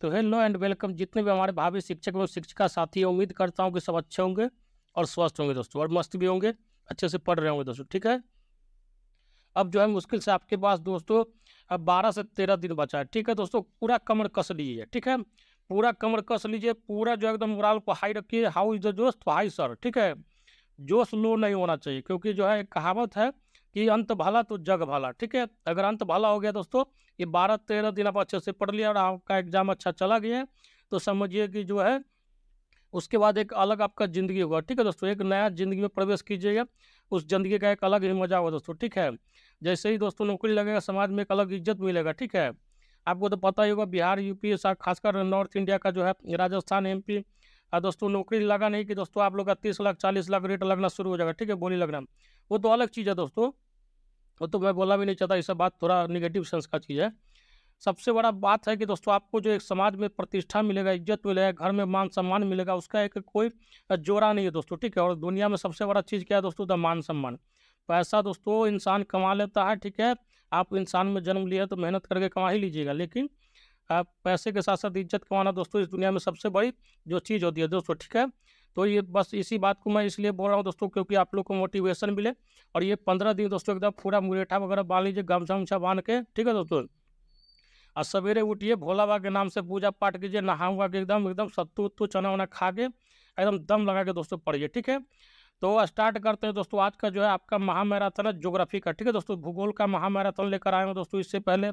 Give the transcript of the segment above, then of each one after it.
तो hello and welcome जितने भी हमारे भावी शिक्षक एवं शिक्षिका साथी हैं, उम्मीद करता हूँ कि सब अच्छे होंगे और स्वस्थ होंगे दोस्तों और मस्त भी होंगे, अच्छे से पढ़ रहे होंगे दोस्तों, ठीक है? अब जो है मुश्किल से आपके पास दोस्तों अब 12 से 13 दिन बचा है, ठीक है दोस्तों? पूरा कमर कस लीजिए, ठीक है? पूरा कमर कस लीजिए, पूरा जो है एकदम मोराल को हाई रखिए, हाउ इज़ द जोश? तो हाई सर, ठीक है? जोश लो नहीं होना चाहिए क्योंकि जो है एक कहावत है कि अंत भला तो जग भला, ठीक है? अगर अंत भला हो गया दोस्तों, ये 12-13 दिन आप अच्छे से पढ़ लिया और आपका एग्जाम अच्छा चला गया है, तो समझिए कि जो है उसके बाद एक अलग आपका ज़िंदगी होगा, ठीक है दोस्तों? एक नया ज़िंदगी में प्रवेश कीजिएगा, उस ज़िंदगी का एक अलग ही मज़ा होगा दोस्तों, ठीक है? जैसे ही दोस्तों नौकरी लगेगा, समाज में एक अलग इज़्ज़त मिलेगा, ठीक है? आपको तो पता ही होगा बिहार, यूपी सा खासकर नॉर्थ इंडिया का जो है राजस्थान, एमपी दोस्तों नौकरी लगा नहीं कि दोस्तों आप लोग का 30 लाख, 40 लाख रेट लगना शुरू हो जाएगा, ठीक है? बोली लगना। वो तो अलग चीज़ है दोस्तों, वो तो मैं बोलना भी नहीं चाहता, ये सब बात थोड़ा नेगेटिव सेंस का चीज़ है। सबसे बड़ा बात है कि दोस्तों आपको जो एक समाज में प्रतिष्ठा मिलेगा, इज़्ज़त मिलेगा, घर में मान-सम्मान मिलेगा, उसका एक कोई जोड़ा नहीं है दोस्तों, ठीक है? और दुनिया में सबसे बड़ा चीज़ क्या है दोस्तों? द मान-सम्मान। पैसा दोस्तों इंसान कमा लेता है, ठीक है? आप इंसान में जन्म लिए हैं तो मेहनत करके कमा ही लीजिएगा, लेकिन पैसे के साथ-साथ इज़्ज़त कमाना दोस्तों इस दुनिया में सबसे बड़ी जो चीज़ होती है दोस्तों, ठीक है? तो ये बस इसी बात को मैं इसलिए बोल रहा हूँ दोस्तों क्योंकि आप लोग को मोटिवेशन मिले और ये 15 दिन दोस्तों एकदम पूरा मुरेठा वगैरह बाँध लीजिए, गमछा-वमछा बाँध के, ठीक है दोस्तों? और सवेरे उठिए, भोला बाबा के नाम से पूजा पाठ कीजिए, नहा-वहा के एकदम एकदम सत्तू-वत्तू, चना-वना खा के एकदम दम लगा के दोस्तों पढ़िए, ठीक है? तो स्टार्ट करते हैं दोस्तों आज का जो है आपका महामैराथन है ज्योग्राफी का, ठीक है दोस्तों? भूगोल का महामैराथन लेकर आए हूँ दोस्तों, इससे पहले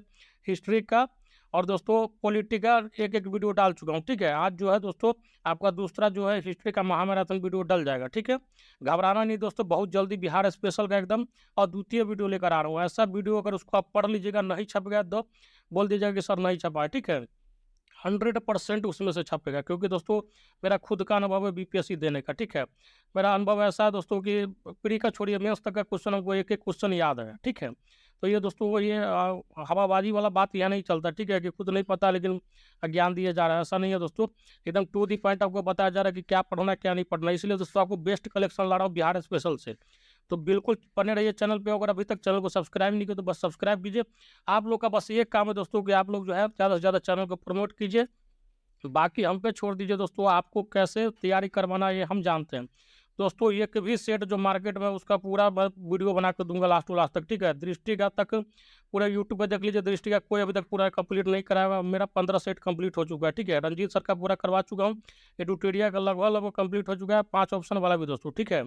हिस्ट्री का और दोस्तों पॉलिटिकल एक-एक वीडियो डाल चुका हूँ, ठीक है? आज जो है दोस्तों आपका दूसरा जो है हिस्ट्री का महामैराथन वीडियो डल जाएगा, ठीक है? घबराना नहीं दोस्तों, बहुत जल्दी बिहार स्पेशल का एकदम और द्वितीय वीडियो लेकर आ रहा हूँ। ऐसा वीडियो अगर उसको आप पढ़ लीजिएगा, नहीं छप गया तो बोल दीजिएगा कि सर नहीं छपा है, ठीक है? 100% उसमें से छपेगा क्योंकि दोस्तों मेरा खुद का अनुभव है बीपीएससी देने का, ठीक है? मेरा अनुभव ऐसा है दोस्तों कि प्री का छोड़िए मेंस तक का क्वेश्चन हमको एक-एक क्वेश्चन याद है, ठीक है? तो ये दोस्तों वो ये हवाबाजी वाला बात यहाँ नहीं चलता, ठीक है? कि खुद नहीं पता लेकिन ज्ञान दिया जा रहा है, ऐसा नहीं है दोस्तों। एकदम टू द पॉइंट आपको बताया जा रहा है कि क्या पढ़ना है, क्या नहीं पढ़ना है। इसलिए दोस्तों आपको बेस्ट कलेक्शन ला रहा हूँ बिहार स्पेशल से। तो बिल्कुल बने रहिए चैनल पे, अगर अभी तक चैनल को सब्सक्राइब नहीं किया तो बस सब्सक्राइब कीजिए। आप लोग का बस एक काम है दोस्तों कि आप लोग जो है ज़्यादा से ज़्यादा चैनल को प्रमोट कीजिए। बाकी हम पे छोड़ दीजिए दोस्तों, आपको कैसे तैयारी करवाना है ये हम जानते हैं। दोस्तों एक भी सेट जो मार्केट में उसका पूरा मैं वीडियो बना के दूँगा लास्ट टू लास्ट तक, ठीक है? दृष्टि का तक पूरा यूट्यूब पे देख लीजिए, दृष्टि का कोई अभी तक पूरा कंप्लीट नहीं कराया हुआ, मेरा 15 सेट कंप्लीट हो चुका है, ठीक है? रंजीत सर का पूरा करवा चुका हूँ, एडुटेरिया का लगभग-लगभग कंप्लीट हो चुका है, 5 ऑप्शन वाला भी दोस्तों, ठीक है?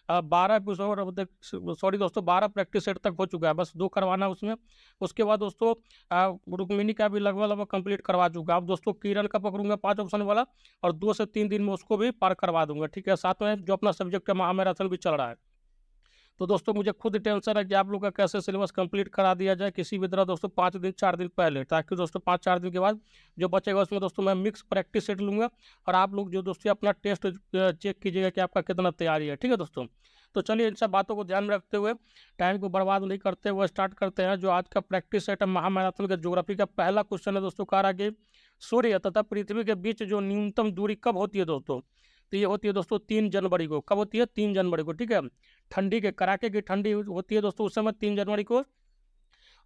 12 एपिसोड अब तक सॉरी दोस्तों 12 प्रैक्टिस सेट तक हो चुका है, बस 2 करवाना है उसमें। उसके बाद दोस्तों रुक्मिणी का भी लगभग-लगभग कंप्लीट करवा चुका। अब दोस्तों किरण का पकड़ूँगा 5 ऑप्शन वाला और 2 से 3 दिन में उसको भी पार करवा दूँगा, ठीक है? साथ में जो अपना सब्जेक्ट का महामैराथन भी चल रहा है। तो दोस्तों मुझे खुद टेंशन है कि आप लोग का कैसे सिलेबस कंप्लीट करा दिया जाए किसी भी तरह दोस्तों 5 दिन 4 दिन पहले, ताकि दोस्तों 5-4 दिन के बाद जो बचेगा उसमें दोस्तों मैं मिक्स प्रैक्टिस सेट लूँगा और आप लोग जो दोस्तों अपना टेस्ट चेक कीजिएगा कि आपका कितना तैयारी है, ठीक है दोस्तों? तो चलिए इन सब बातों को ध्यान में रखते हुए, टाइम को बर्बाद नहीं करते हुए स्टार्ट करते हैं जो आज का प्रैक्टिस सेट है महामैराथन का ज्योग्राफी का। पहला क्वेश्चन है दोस्तों कह रहा है कि सूर्य तथा पृथ्वी के बीच जो न्यूनतम दूरी कब होती है दोस्तों? तो ये होती है दोस्तों 3 जनवरी को। कब होती है? 3 जनवरी को, ठीक है? ठंडी के कड़ाके की ठंडी होती है दोस्तों उस समय 3 जनवरी को।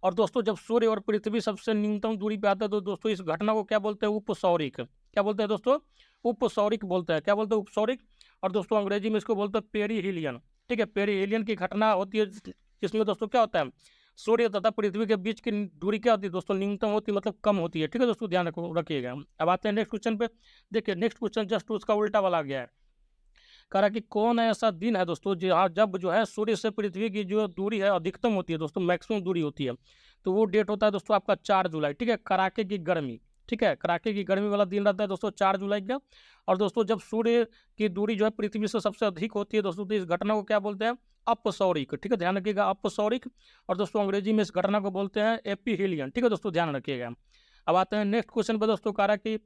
और दोस्तों जब सूर्य और पृथ्वी सबसे न्यूनतम दूरी पे आता है तो दोस्तों इस घटना को क्या बोलते हैं? उपसौरिक। क्या बोलते हैं दोस्तों? उपसौरिक बोलते हैं। क्या बोलते हैं? उपसौरिक। और दोस्तों अंग्रेजी में इसको बोलते हैं पेरीहिलियन, ठीक है? पेरीहिलियन की घटना होती है जिसमें दोस्तों क्या होता है? सूर्य तथा पृथ्वी के बीच की दूरी क्या होती है दोस्तों? न्यूनतम होती है, मतलब कम होती है, ठीक है दोस्तों? ध्यान रखिएगा। अब आते हैं नेक्स्ट क्वेश्चन पे। देखिए नेक्स्ट क्वेश्चन जस्ट उसका उल्टा वाला आ गया है। कह रहा है कि कौन ऐसा दिन है दोस्तों जहाँ जब जो है सूर्य से पृथ्वी की जो दूरी है अधिकतम होती है दोस्तों, मैक्सिमम दूरी होती है। तो वो डेट होता है दोस्तों आपका 4 जुलाई, ठीक है? कड़ाके की गर्मी, ठीक है? कड़ाके की गर्मी वाला दिन रहता है दोस्तों 4 जुलाई का। और दोस्तों जब सूर्य की दूरी जो है पृथ्वी से सबसे अधिक होती है दोस्तों, तो इस घटना को क्या बोलते हैं? अपसौरिक, ठीक है? ध्यान रखिएगा, अपसौरिक। और दोस्तों अंग्रेजी में इस घटना को बोलते हैं एपीहीलियन, ठीक है दोस्तों? ध्यान रखिएगा। अब आते हैं नेक्स्ट क्वेश्चन पे दोस्तों। कह रहा है कि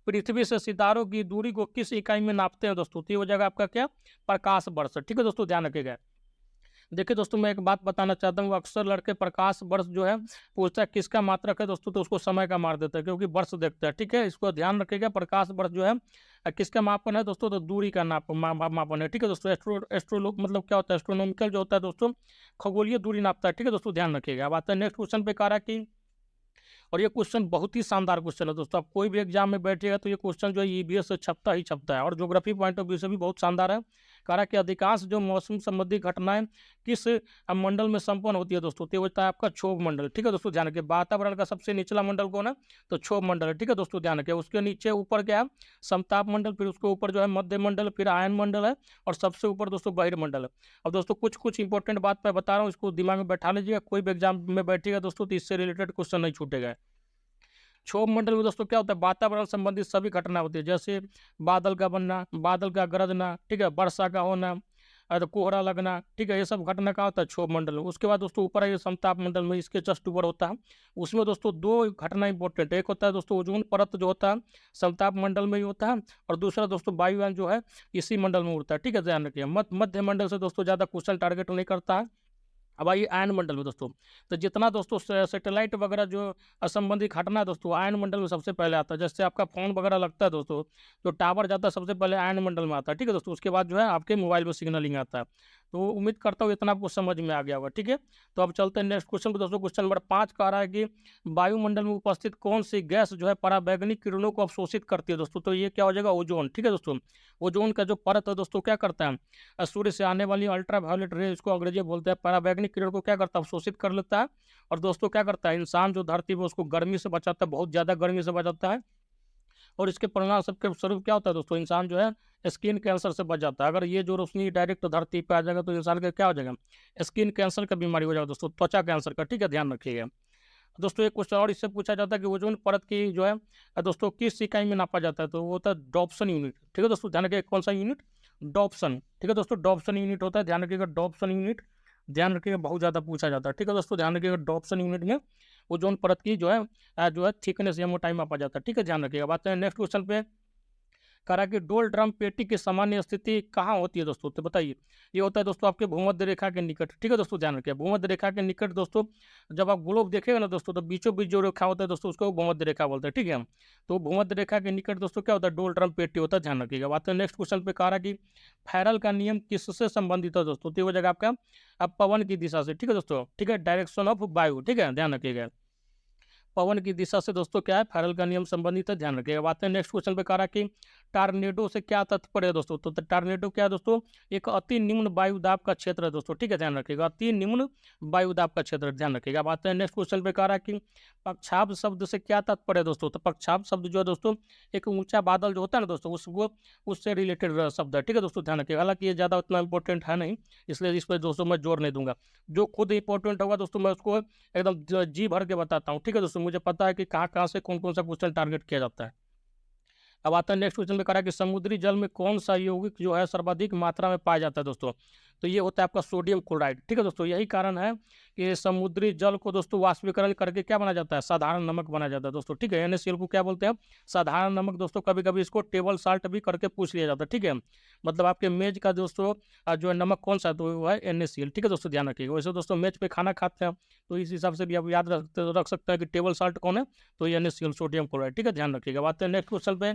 पृथ्वी से सितारों की दूरी को किस इकाई में नापते हैं दोस्तों? तो ये हो जाएगा आपका क्या? प्रकाश वर्ष, ठीक है दोस्तों? ध्यान रखिएगा। देखिए दोस्तों मैं एक बात बताना चाहता हूँ, अक्सर लड़के प्रकाश वर्ष जो है पूछता है किसका मात्रक है दोस्तों, तो उसको समय का मार देता है क्योंकि वर्ष देखता है, ठीक है? इसको ध्यान रखिएगा। प्रकाश वर्ष जो है किसका मापन है दोस्तों? तो दूरी का मापन है, ठीक है दोस्तों? एस्ट्रो मतलब क्या होता है? एस्ट्रोनॉमिकल जो होता है दोस्तों, खगोलीय दूरी नापता है, ठीक है दोस्तों? ध्यान रखिएगा। अब आता है नेक्स्ट क्वेश्चन पे। कह रहा है कि और ये क्वेश्चन बहुत ही शानदार क्वेश्चन है दोस्तों। आप कोई भी एग्जाम में बैठेगा तो ये क्वेश्चन जो है ईवीएस से छपता ही छपता है, और ज्योग्राफी पॉइंट ऑफ व्यू से भी बहुत शानदार है। कह रहा है कि अधिकांश जो मौसम संबंधी घटनाएं किस मंडल में संपन्न होती है दोस्तों, तो ये होता है आपका क्षोभ मंडल। ठीक है दोस्तों, ध्यान रखिए। वातावरण का सबसे निचला मंडल कौन है, तो क्षोभ मंडल है। ठीक है दोस्तों, ध्यान रखिए। उसके नीचे ऊपर क्या है, समताप मंडल, फिर उसके ऊपर जो है मध्य मंडल, फिर आयन मंडल है, और सबसे ऊपर दोस्तों बहिर्मंडल है। अब दोस्तों कुछ कुछ इंपॉर्टेंट बात मैं बता रहा हूँ, इसको दिमाग में बैठा लीजिएगा। कोई भी एग्जाम में बैठेगा दोस्तों तो इससे रिलेटेड क्वेश्चन नहीं छूटेगा। क्षोभ मंडल में दोस्तों क्या होता है, वातावरण संबंधित सभी घटना होती है, जैसे बादल का बनना, बादल का गरजना, ठीक है, वर्षा का होना, और कोहरा लगना, ठीक है, ये सब घटना का होता है क्षोभ मंडल में। उसके बाद दोस्तों ऊपर है ये समताप मंडल में, इसके जस्ट ऊपर होता है। उसमें दोस्तों दो घटना इंपॉर्टेंट है, एक होता है दोस्तों ओजोन परत जो होता है समताप मंडल में ही होता है, और दूसरा दोस्तों वायुयान जो है इसी मंडल में उड़ता है। ठीक है, ध्यान रखिए। मध्य मंडल से दोस्तों ज़्यादा क्वेश्चन टारगेट नहीं करता है। अब आइए आयन मंडल में दोस्तों, तो जितना दोस्तों सैटेलाइट वगैरह जो असंबंधी घटना है दोस्तों आयन मंडल में सबसे पहले आता है। जैसे आपका फोन वगैरह लगता है दोस्तों, जो टावर जाता है सबसे पहले आयन मंडल में आता है। ठीक है दोस्तों, उसके बाद जो है आपके मोबाइल में सिग्नलिंग आता है। तो उम्मीद करता हूँ इतना आपको समझ में आ गया होगा। ठीक है, तो अब चलते हैं नेक्स्ट क्वेश्चन पर दोस्तों। क्वेश्चन नंबर 5 कह रहा है कि वायुमंडल में उपस्थित कौन सी गैस जो है पराबैंगनी किरणों को अवशोषित करती है दोस्तों, तो ये क्या हो जाएगा, ओजोन। ठीक है दोस्तों, ओजोन का जो परत है दोस्तों क्या करता है, सूर्य से आने वाली अल्ट्रा वायलेट रे, इसको अंग्रेजी में बोलते हैं, पराबैंगनी किरण को क्या करता है, अवशोषित कर लेता है। और दोस्तों क्या करता है, इंसान जो धरती पे उसको गर्मी से बचाता है, बहुत ज़्यादा गर्मी से बचाता है। और इसके परिणाम सबके स्वरूप क्या होता है दोस्तों, इंसान जो है स्किन कैंसर से बच जाता है। अगर ये जो रोशनी डायरेक्ट धरती पे आ जाएगा तो इंसान का क्या हो जाएगा, स्किन कैंसर का बीमारी हो जाएगा दोस्तों, त्वचा कैंसर का। ठीक है, ध्यान रखिएगा दोस्तों। एक क्वेश्चन और इससे पूछा जाता है कि ओजोन परत की जो है दोस्तों किस इकाई में नापा जाता है, तो वो होता है डॉप्सन यूनिट। ठीक है दोस्तों, ध्यान रखिएगा। कौन सा यूनिट, डॉप्सन। ठीक है दोस्तों, डॉप्सन यूनिट होता है, ध्यान रखिएगा, डॉप्सन यूनिट। ध्यान रखिएगा, बहुत ज़्यादा पूछा जाता है। ठीक है दोस्तों, ध्यान रखिएगा, डॉप्सन यूनिट में ओजोन परत की जो है थिकनेस या मोटाई मापा जाता है। ठीक है, ध्यान रखिएगा। बात है नेक्स्ट क्वेश्चन पे, कह रहा है कि डोल ड्रम पेटी की सामान्य स्थिति कहाँ होती है दोस्तों, तो बताइए। ये होता है दोस्तों आपके भूमध्य रेखा के निकट। ठीक है दोस्तों, ध्यान रखिए, भूमध्य रेखा के निकट दोस्तों। जब आप ग्लोब देखेगा ना दोस्तों, तो बीचों बीच जो रेखा होता है दोस्तों उसको भूमध्य रेखा बोलते हैं। ठीक है, तो भूमध्य रेखा के निकट दोस्तों क्या होता है, डोल ड्रम पेटी होता है, ध्यान रखिएगा। बात है नेक्स्ट क्वेश्चन पे, कह रहा है कि फैरल का नियम किससे संबंधित है दोस्तों, तो वो जगह आपका अब पवन की दिशा से। ठीक है दोस्तों, ठीक है, डायरेक्शन ऑफ वायु। ठीक है, ध्यान रखिएगा, पवन की दिशा से दोस्तों क्या है, फैरल का नियम संबंधित है, ध्यान रखिएगा। बात है नेक्स्ट क्वेश्चन पे, कह रहा है कि टार्नेडो से क्या तात्पर्य है दोस्तों, तो टार्नेडो क्या है दोस्तों, एक अति निम्न वायुदाब का क्षेत्र है दोस्तों। ठीक है, ध्यान रखिएगा, अति निम्न वायुदाब का क्षेत्र, ध्यान रखिएगा। बात है नेक्स्ट क्वेश्चन पे, कह रहा है कि पक्षाभ शब्द से क्या तात्पर्य है दोस्तों, तो पक्षाभ शब्द जो है दोस्तों एक ऊंचा बादल जो होता है ना दोस्तों, उससे रिलेटेड शब्द है। ठीक है दोस्तों, ध्यान रखिएगा। हालांकि ये ज़्यादा उतना इंपॉर्टेंट है नहीं, इसलिए इस पर दोस्तों मैं जोर नहीं दूंगा। जो खुद इंपॉर्टेंट होगा दोस्तों मैं उसको एकदम जी भर के बताता हूँ। ठीक है दोस्तों, मुझे पता है कि कहाँ कहाँ से कौन कौन सा क्वेश्चन टारगेट किया जाता है। अब आता है नेक्स्ट क्वेश्चन में, करा कि समुद्री जल में कौन सा यौगिक जो है सर्वाधिक मात्रा में पाया जाता है दोस्तों, तो ये होता है आपका सोडियम क्लोराइड। ठीक है दोस्तों, यही कारण है कि समुद्री जल को दोस्तों वाष्पीकरण करके क्या बना जाता है, साधारण नमक बना जाता है दोस्तों। ठीक है, NaCl को क्या बोलते हैं, साधारण नमक दोस्तों। कभी कभी इसको टेबल साल्ट भी करके पूछ लिया जाता है। ठीक है, मतलब आपके मेज का दोस्तों जो है नमक कौन सा है, तो वो है NaCl। ठीक है दोस्तों, ध्यान रखिएगा। वैसे दोस्तों मेज पे खाना खाते हैं तो इस हिसाब से भी आप याद रख सकते हैं कि टेबल साल्ट कौन है, तो ये NaCl, सोडियम क्लोराइड। ठीक है, ध्यान रखिएगा। बात है नेक्स्ट क्वेश्चन पे,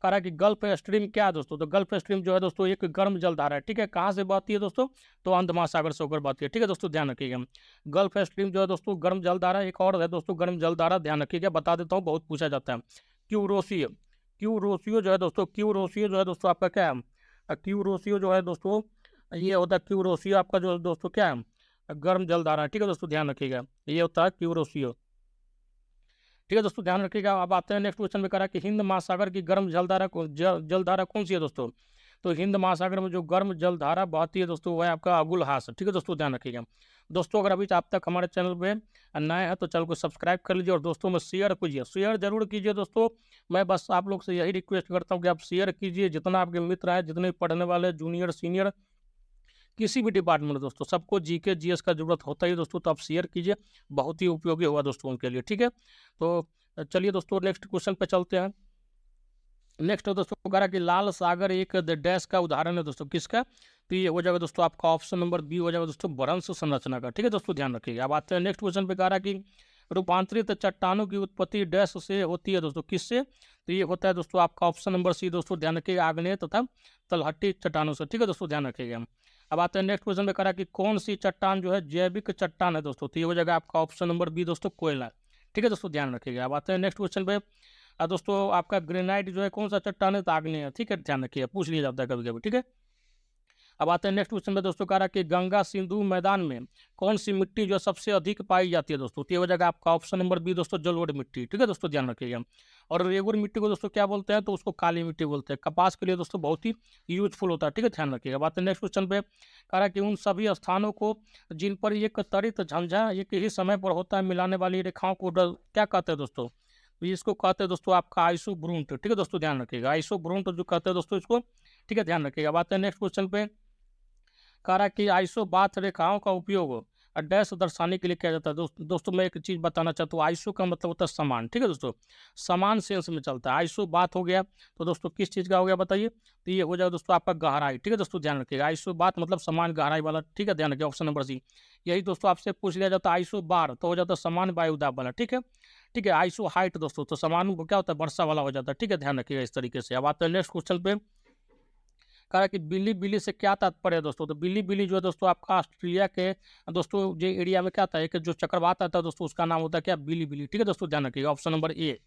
कह रहा है कि गल्फ स्ट्रीम क्या है दोस्तों, तो गल्फ स्ट्रीम जो है दोस्तों एक गर्म जलधारा है। ठीक है, कहाँ से बहती है दोस्तों, तो अंध महासागर से होकर बहती है। ठीक है दोस्तों, ध्यान रखिएगा। गल्फ स्ट्रीम जो है दोस्तों गर्म जलधारा, एक और है दोस्तों गर्म जलधारा, ध्यान रखिएगा, बता देता हूँ, बहुत पूछा जाता है। क्यूरोसियो, क्यूरोसियो जो है दोस्तों, क्यूरोसियो जो है दोस्तों आपका क्या है, क्यूरोसियो जो है दोस्तों ये होता है, क्यूरोसियो आपका जो है दोस्तों क्या है, गर्म जलधारा। ठीक है दोस्तों, ध्यान रखिएगा, ये होता है क्यूरोसियो। ठीक है दोस्तों, ध्यान रखिएगा। अब आते हैं नेक्स्ट क्वेश्चन में, करा कि हिंद महासागर की गर्म जलधारा कौन सी है दोस्तों, तो हिंद महासागर में जो गर्म जलधारा बहती है दोस्तों वो है आपका अगुलहास। ठीक है दोस्तों, ध्यान रखिएगा। दोस्तों अगर अभी आप तक हमारे चैनल पे नए हैं तो चैनल को सब्सक्राइब कर लीजिए और दोस्तों में शेयर कीजिए, शेयर जरूर कीजिए दोस्तों। मैं बस आप लोग से यही रिक्वेस्ट करता हूँ कि आप शेयर कीजिए, जितना आपके मित्र हैं, जितने पढ़ने वाले जूनियर सीनियर किसी भी डिपार्टमेंट में दोस्तों, सबको GK GS का जरूरत होता ही दोस्तों, तो आप शेयर कीजिए, बहुत ही उपयोगी होगा दोस्तों उनके लिए। ठीक है, तो चलिए दोस्तों नेक्स्ट क्वेश्चन पे चलते हैं। नेक्स्ट है दोस्तों कह रहा कि लाल सागर एक डैश का उदाहरण है दोस्तों, किसका, तो ये हो जाएगा दोस्तों आपका ऑप्शन नंबर बी हो जाएगा दोस्तों, भ्रंश संरचना का। ठीक है दोस्तों, ध्यान रखिएगा। अब आते हैं नेक्स्ट क्वेश्चन पे, कह रहा कि रूपांतरित चट्टानों की उत्पत्ति डैश से होती है दोस्तों, किससे, तो ये होता है दोस्तों आपका ऑप्शन नंबर सी दोस्तों, ध्यान रखिएगा, आग्नेय तथा तलहटी चट्टानों से। ठीक है दोस्तों, ध्यान रखिएगा। अब आते हैं नेक्स्ट क्वेश्चन में, कह रहा कि कौन सी चट्टान जो है जैविक चट्टान है दोस्तों, तो ये हो जाएगा आपका ऑप्शन नंबर बी दोस्तों, कोयला। ठीक है दोस्तों, ध्यान रखिएगा। अब आते हैं नेक्स्ट क्वेश्चन पे। दोस्तों आपका ग्रेनाइट जो है कौन सा चट्टान है? तो आग्नेय है, ठीक है, ध्यान रखिएगा, पूछ लिया जाता है कभी कभी, ठीक है। अब आते हैं नेक्स्ट क्वेश्चन में दोस्तों, कह रहा है कि गंगा सिंधु मैदान में कौन सी मिट्टी जो सबसे अधिक पाई जाती है दोस्तों? तो ये हो जाएगा आपका ऑप्शन नंबर बी दोस्तों, जलोढ़ मिट्टी, ठीक है दोस्तों, ध्यान रखिएगा। और रेगुर मिट्टी को दोस्तों क्या बोलते हैं? तो उसको काली मिट्टी बोलते हैं। कपास के लिए दोस्तों बहुत ही यूजफुल होता है, ठीक है, ध्यान रखिएगा। बात है नेक्स्ट क्वेश्चन पे, कह रहा है कि उन सभी स्थानों को जिन पर एक तरित झंझा एक ही समय पर होता है मिलाने वाली रेखाओं को क्या कहते हैं दोस्तों? तो इसको कहते हैं दोस्तों आपका आइसोब्रूंट, ठीक है दोस्तों, ध्यान रखिएगा। आइसोब्रूंट जो कहते हैं दोस्तों इसको, ठीक है, ध्यान रखिएगा। बात है नेक्स्ट क्वेश्चन पे, कह रहा है कि आइसोबाथ रेखाओं का उपयोग डैश दर्शाने के लिए किया जाता है। दोस्तों मैं एक चीज़ बताना चाहता हूँ, आइसो का मतलब होता है समान, ठीक है दोस्तों, समान सेंस में चलता है। आइसो बात हो गया तो दोस्तों किस चीज़ का हो गया बताइए? तो ये हो जाएगा दोस्तों आपका गहराई, ठीक है दोस्तों, ध्यान रखिएगा। आइसो बात मतलब समान गहराई वाला, ठीक है, ध्यान रखिएगा, ऑप्शन नंबर सी। यही दोस्तों आपसे पूछ लिया जाता है आइसो बार, तो हो जाता है समान वायुदाब वाला, ठीक है। ठीक है, आइसो हाइट दोस्तों, तो समान क्या होता है? वर्षा वाला हो जाता है, ठीक है, ध्यान रखिएगा इस तरीके से। अब आते हैं नेक्स्ट क्वेश्चन पे, कहा कि बिल्ली बिल्ली से क्या तात्पर्य है दोस्तों? तो बिल्ली बिल्ली जो है दोस्तों आपका ऑस्ट्रेलिया के दोस्तों जो एरिया में क्या आता है कि जो चक्रवात आता है दोस्तों उसका नाम होता है क्या? बिल्ली बिल्ली, ठीक है दोस्तों, ध्यान रखिएगा, ऑप्शन नंबर ए।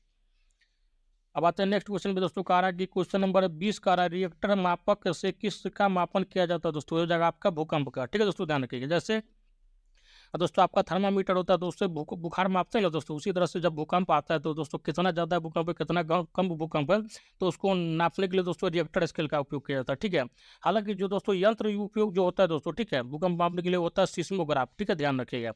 अब आते हैं नेक्स्ट क्वेश्चन पे दोस्तों, कह रहा है कि क्वेश्चन नंबर 20 कह रहा है रिएक्टर मापक से किसका मापन किया जाता है दोस्तों? हो जाएगा आपका भूकंप का, ठीक है दोस्तों, ध्यान रखिएगा। जैसे दोस्तों आपका थर्मामीटर होता है तो उससे बुखार मापते हैं दोस्तों, उसी तरह से जब भूकंप आता है तो दोस्तों कितना ज़्यादा भूकंप है, कितना कम भूकंप है, तो उसको नापने के लिए दोस्तों रिएक्टर स्केल का उपयोग किया जाता है, ठीक है। हालांकि जो दोस्तों यंत्र उपयोग जो होता है दोस्तों, ठीक है, भूकंप मापने के लिए होता है सिस्मोग्राफ, ठीक है, ध्यान रखिएगा।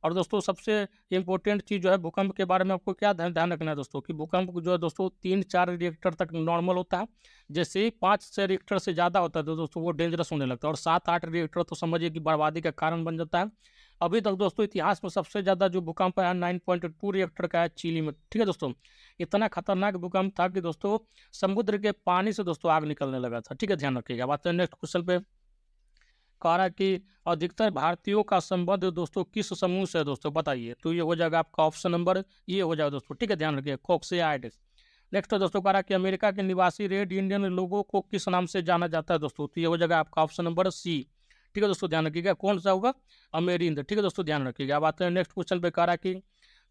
और दोस्तों सबसे इंपॉर्टेंट चीज़ जो है भूकंप के बारे में आपको क्या ध्यान रखना है दोस्तों, कि भूकंप जो है दोस्तों 3-4 रिएक्टर तक नॉर्मल होता है। जैसे ही 5 रिएक्टर से ज़्यादा होता है तो दोस्तों वो डेंजरस होने लगता है, और 7-8 रिएक्टर तो समझिए कि बर्बादी का कारण बन जाता है। अभी तक दोस्तों इतिहास में सबसे ज़्यादा जो भूकंप है 9.2 रिएक्टर का है चिली में, ठीक है दोस्तों। इतना खतरनाक भूकंप था कि दोस्तों समुद्र के पानी से दोस्तों आग निकलने लगा था, ठीक है, ध्यान रखिएगा। बात है नेक्स्ट क्वेश्चन पे, कह रहा है कि अधिकतर भारतीयों का संबंध दोस्तों किस समूह से है दोस्तों? बताइए। तो ये हो जाएगा आपका ऑप्शन नंबर ये हो जाएगा दोस्तों, ठीक है, ध्यान रखिए, कॉक्सियाइड। नेक्स्ट है दोस्तों, कह रहा है कि अमेरिका के निवासी रेड इंडियन लोगों को किस नाम से जाना जाता है दोस्तों? तो ये हो जाएगा आपका ऑप्शन नंबर सी, ठीक है दोस्तों, ध्यान रखिएगा, कौन सा होगा? अमेरिंद, ठीक है दोस्तों, ध्यान रखिएगा। अब आते हैं नेक्स्ट क्वेश्चन पे, कह रहा है कि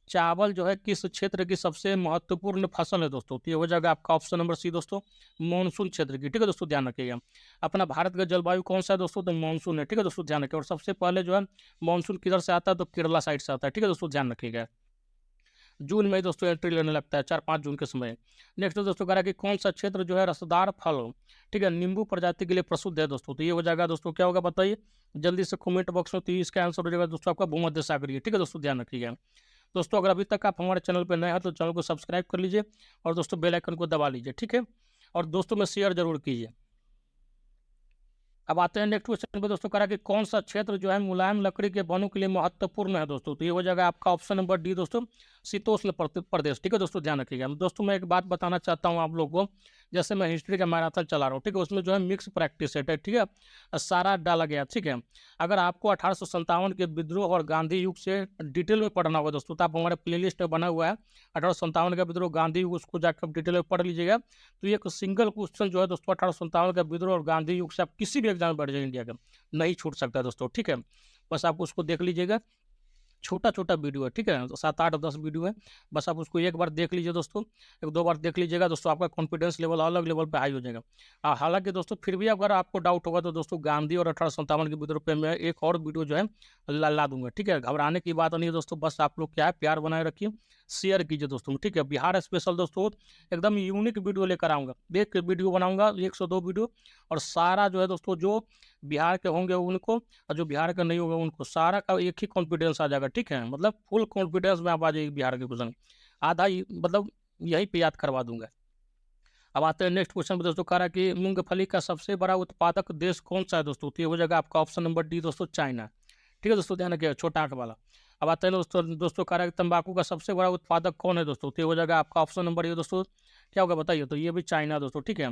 चावल जो है किस क्षेत्र की सबसे महत्वपूर्ण फसल है दोस्तों? तो ये हो जाएगा आपका ऑप्शन नंबर सी दोस्तों, मानसून क्षेत्र की, ठीक है दोस्तों, ध्यान रखिएगा। अपना भारत का जलवायु कौन सा है दोस्तों? तो मानसून है, ठीक है दोस्तों, ध्यान रखिएगा। और सबसे पहले जो है मानसून किधर से आता है? तो केरला साइड से आता है, ठीक है दोस्तों, ध्यान रखिएगा। जून में दोस्तों एंट्री लेने लगता है, 4-5 जून के समय। नेक्स्ट दोस्तों कह रहा है कि कौन सा क्षेत्र जो है रसदार फल, ठीक है, नींबू प्रजाति के लिए प्रसिद्ध है दोस्तों? तो ये हो जाएगा दोस्तों, क्या होगा बताइए जल्दी से कमेंट बॉक्स में। तो इसका आंसर हो जाएगा दोस्तों आपका भूमध्य सागरीय, ठीक है दोस्तों, ध्यान रखिएगा। दोस्तों अगर अभी तक आप हमारे चैनल पर नए हैं तो चैनल को सब्सक्राइब कर लीजिए, और दोस्तों बेल आइकन को दबा लीजिए, ठीक है, और दोस्तों में शेयर जरूर कीजिए। अब आते हैं नेक्स्ट क्वेश्चन पे दोस्तों, कह रहा है कि कौन सा क्षेत्र जो है मुलायम लकड़ी के वनों के लिए महत्वपूर्ण है दोस्तों? तो ये हो जाएगा आपका ऑप्शन नंबर डी दोस्तों, शीतोष्ण प्रदेश, ठीक है दोस्तों, ध्यान रखिएगा। दोस्तों मैं एक बात बताना चाहता हूँ आप लोगों को, जैसे मैं हिस्ट्री का मैराथन चला रहा हूँ, ठीक है, उसमें जो है मिक्स प्रैक्टिस है, ठीक है, सारा डाला गया, ठीक है। अगर आपको 1857 के विद्रोह और गांधी युग से डिटेल में पढ़ना होगा दोस्तों, तो आप हमारे प्लेलिस्ट में बना हुआ है 1857 का विद्रोह गांधी युग, उसको जाकर डिटेल में पढ़ लीजिएगा। तो एक सिंगल क्वेश्चन जो है दोस्तों 1857 का विद्रोह और गांधी युग से आप किसी भी एग्जाम में बैठ जाए इंडिया का, नहीं छूट सकता दोस्तों, ठीक है। बस आप उसको देख लीजिएगा, छोटा छोटा वीडियो है, ठीक है, 7-8-10 वीडियो है, बस आप उसको एक बार देख लीजिए दोस्तों, 1-2 बार देख लीजिएगा दोस्तों, आपका कॉन्फिडेंस लेवल अलग लेवल पे हाई हो जाएगा। हालांकि दोस्तों फिर भी अगर आपको डाउट होगा तो दोस्तों गांधी और 1857 के विद्रोह पे मैं एक और वीडियो जो है ला दूंगा, ठीक है, घबराने की बात नहीं है दोस्तों, बस आप लोग क्या है प्यार बनाए रखिए, शेयर कीजिए दोस्तों, ठीक है। बिहार स्पेशल दोस्तों एकदम यूनिक वीडियो लेकर आऊँगा, देख के वीडियो बनाऊँगा 102 वीडियो, और सारा जो है दोस्तों जो बिहार के होंगे उनको, और जो बिहार का नहीं होगा उनको, सारा का एक ही कॉन्फिडेंस आ जाएगा, ठीक है, मतलब फुल कॉन्फिडेंस में आप आ जाइए बिहार के क्वेश्चन, आधा मतलब यहीं पे याद करवा दूंगा। अब आते हैं नेक्स्ट क्वेश्चन पे दोस्तों, कह रहा है कि मूंगफली का सबसे बड़ा उत्पादक देश कौन सा है दोस्तों? तो ये हो जाएगा आपका ऑप्शन नंबर डी दोस्तों, चाइना, ठीक है दोस्तों, ध्यान रखिएगा, छोटा आंख वाला। अब आते हैं दोस्तों कह रहा है कि तंबाकू का सबसे बड़ा उत्पादक कौन है दोस्तों? तो ये हो जाएगा आपका ऑप्शन नंबर ये दोस्तों, क्या होगा बताइए? तो ये भी चाइना दोस्तों, ठीक है।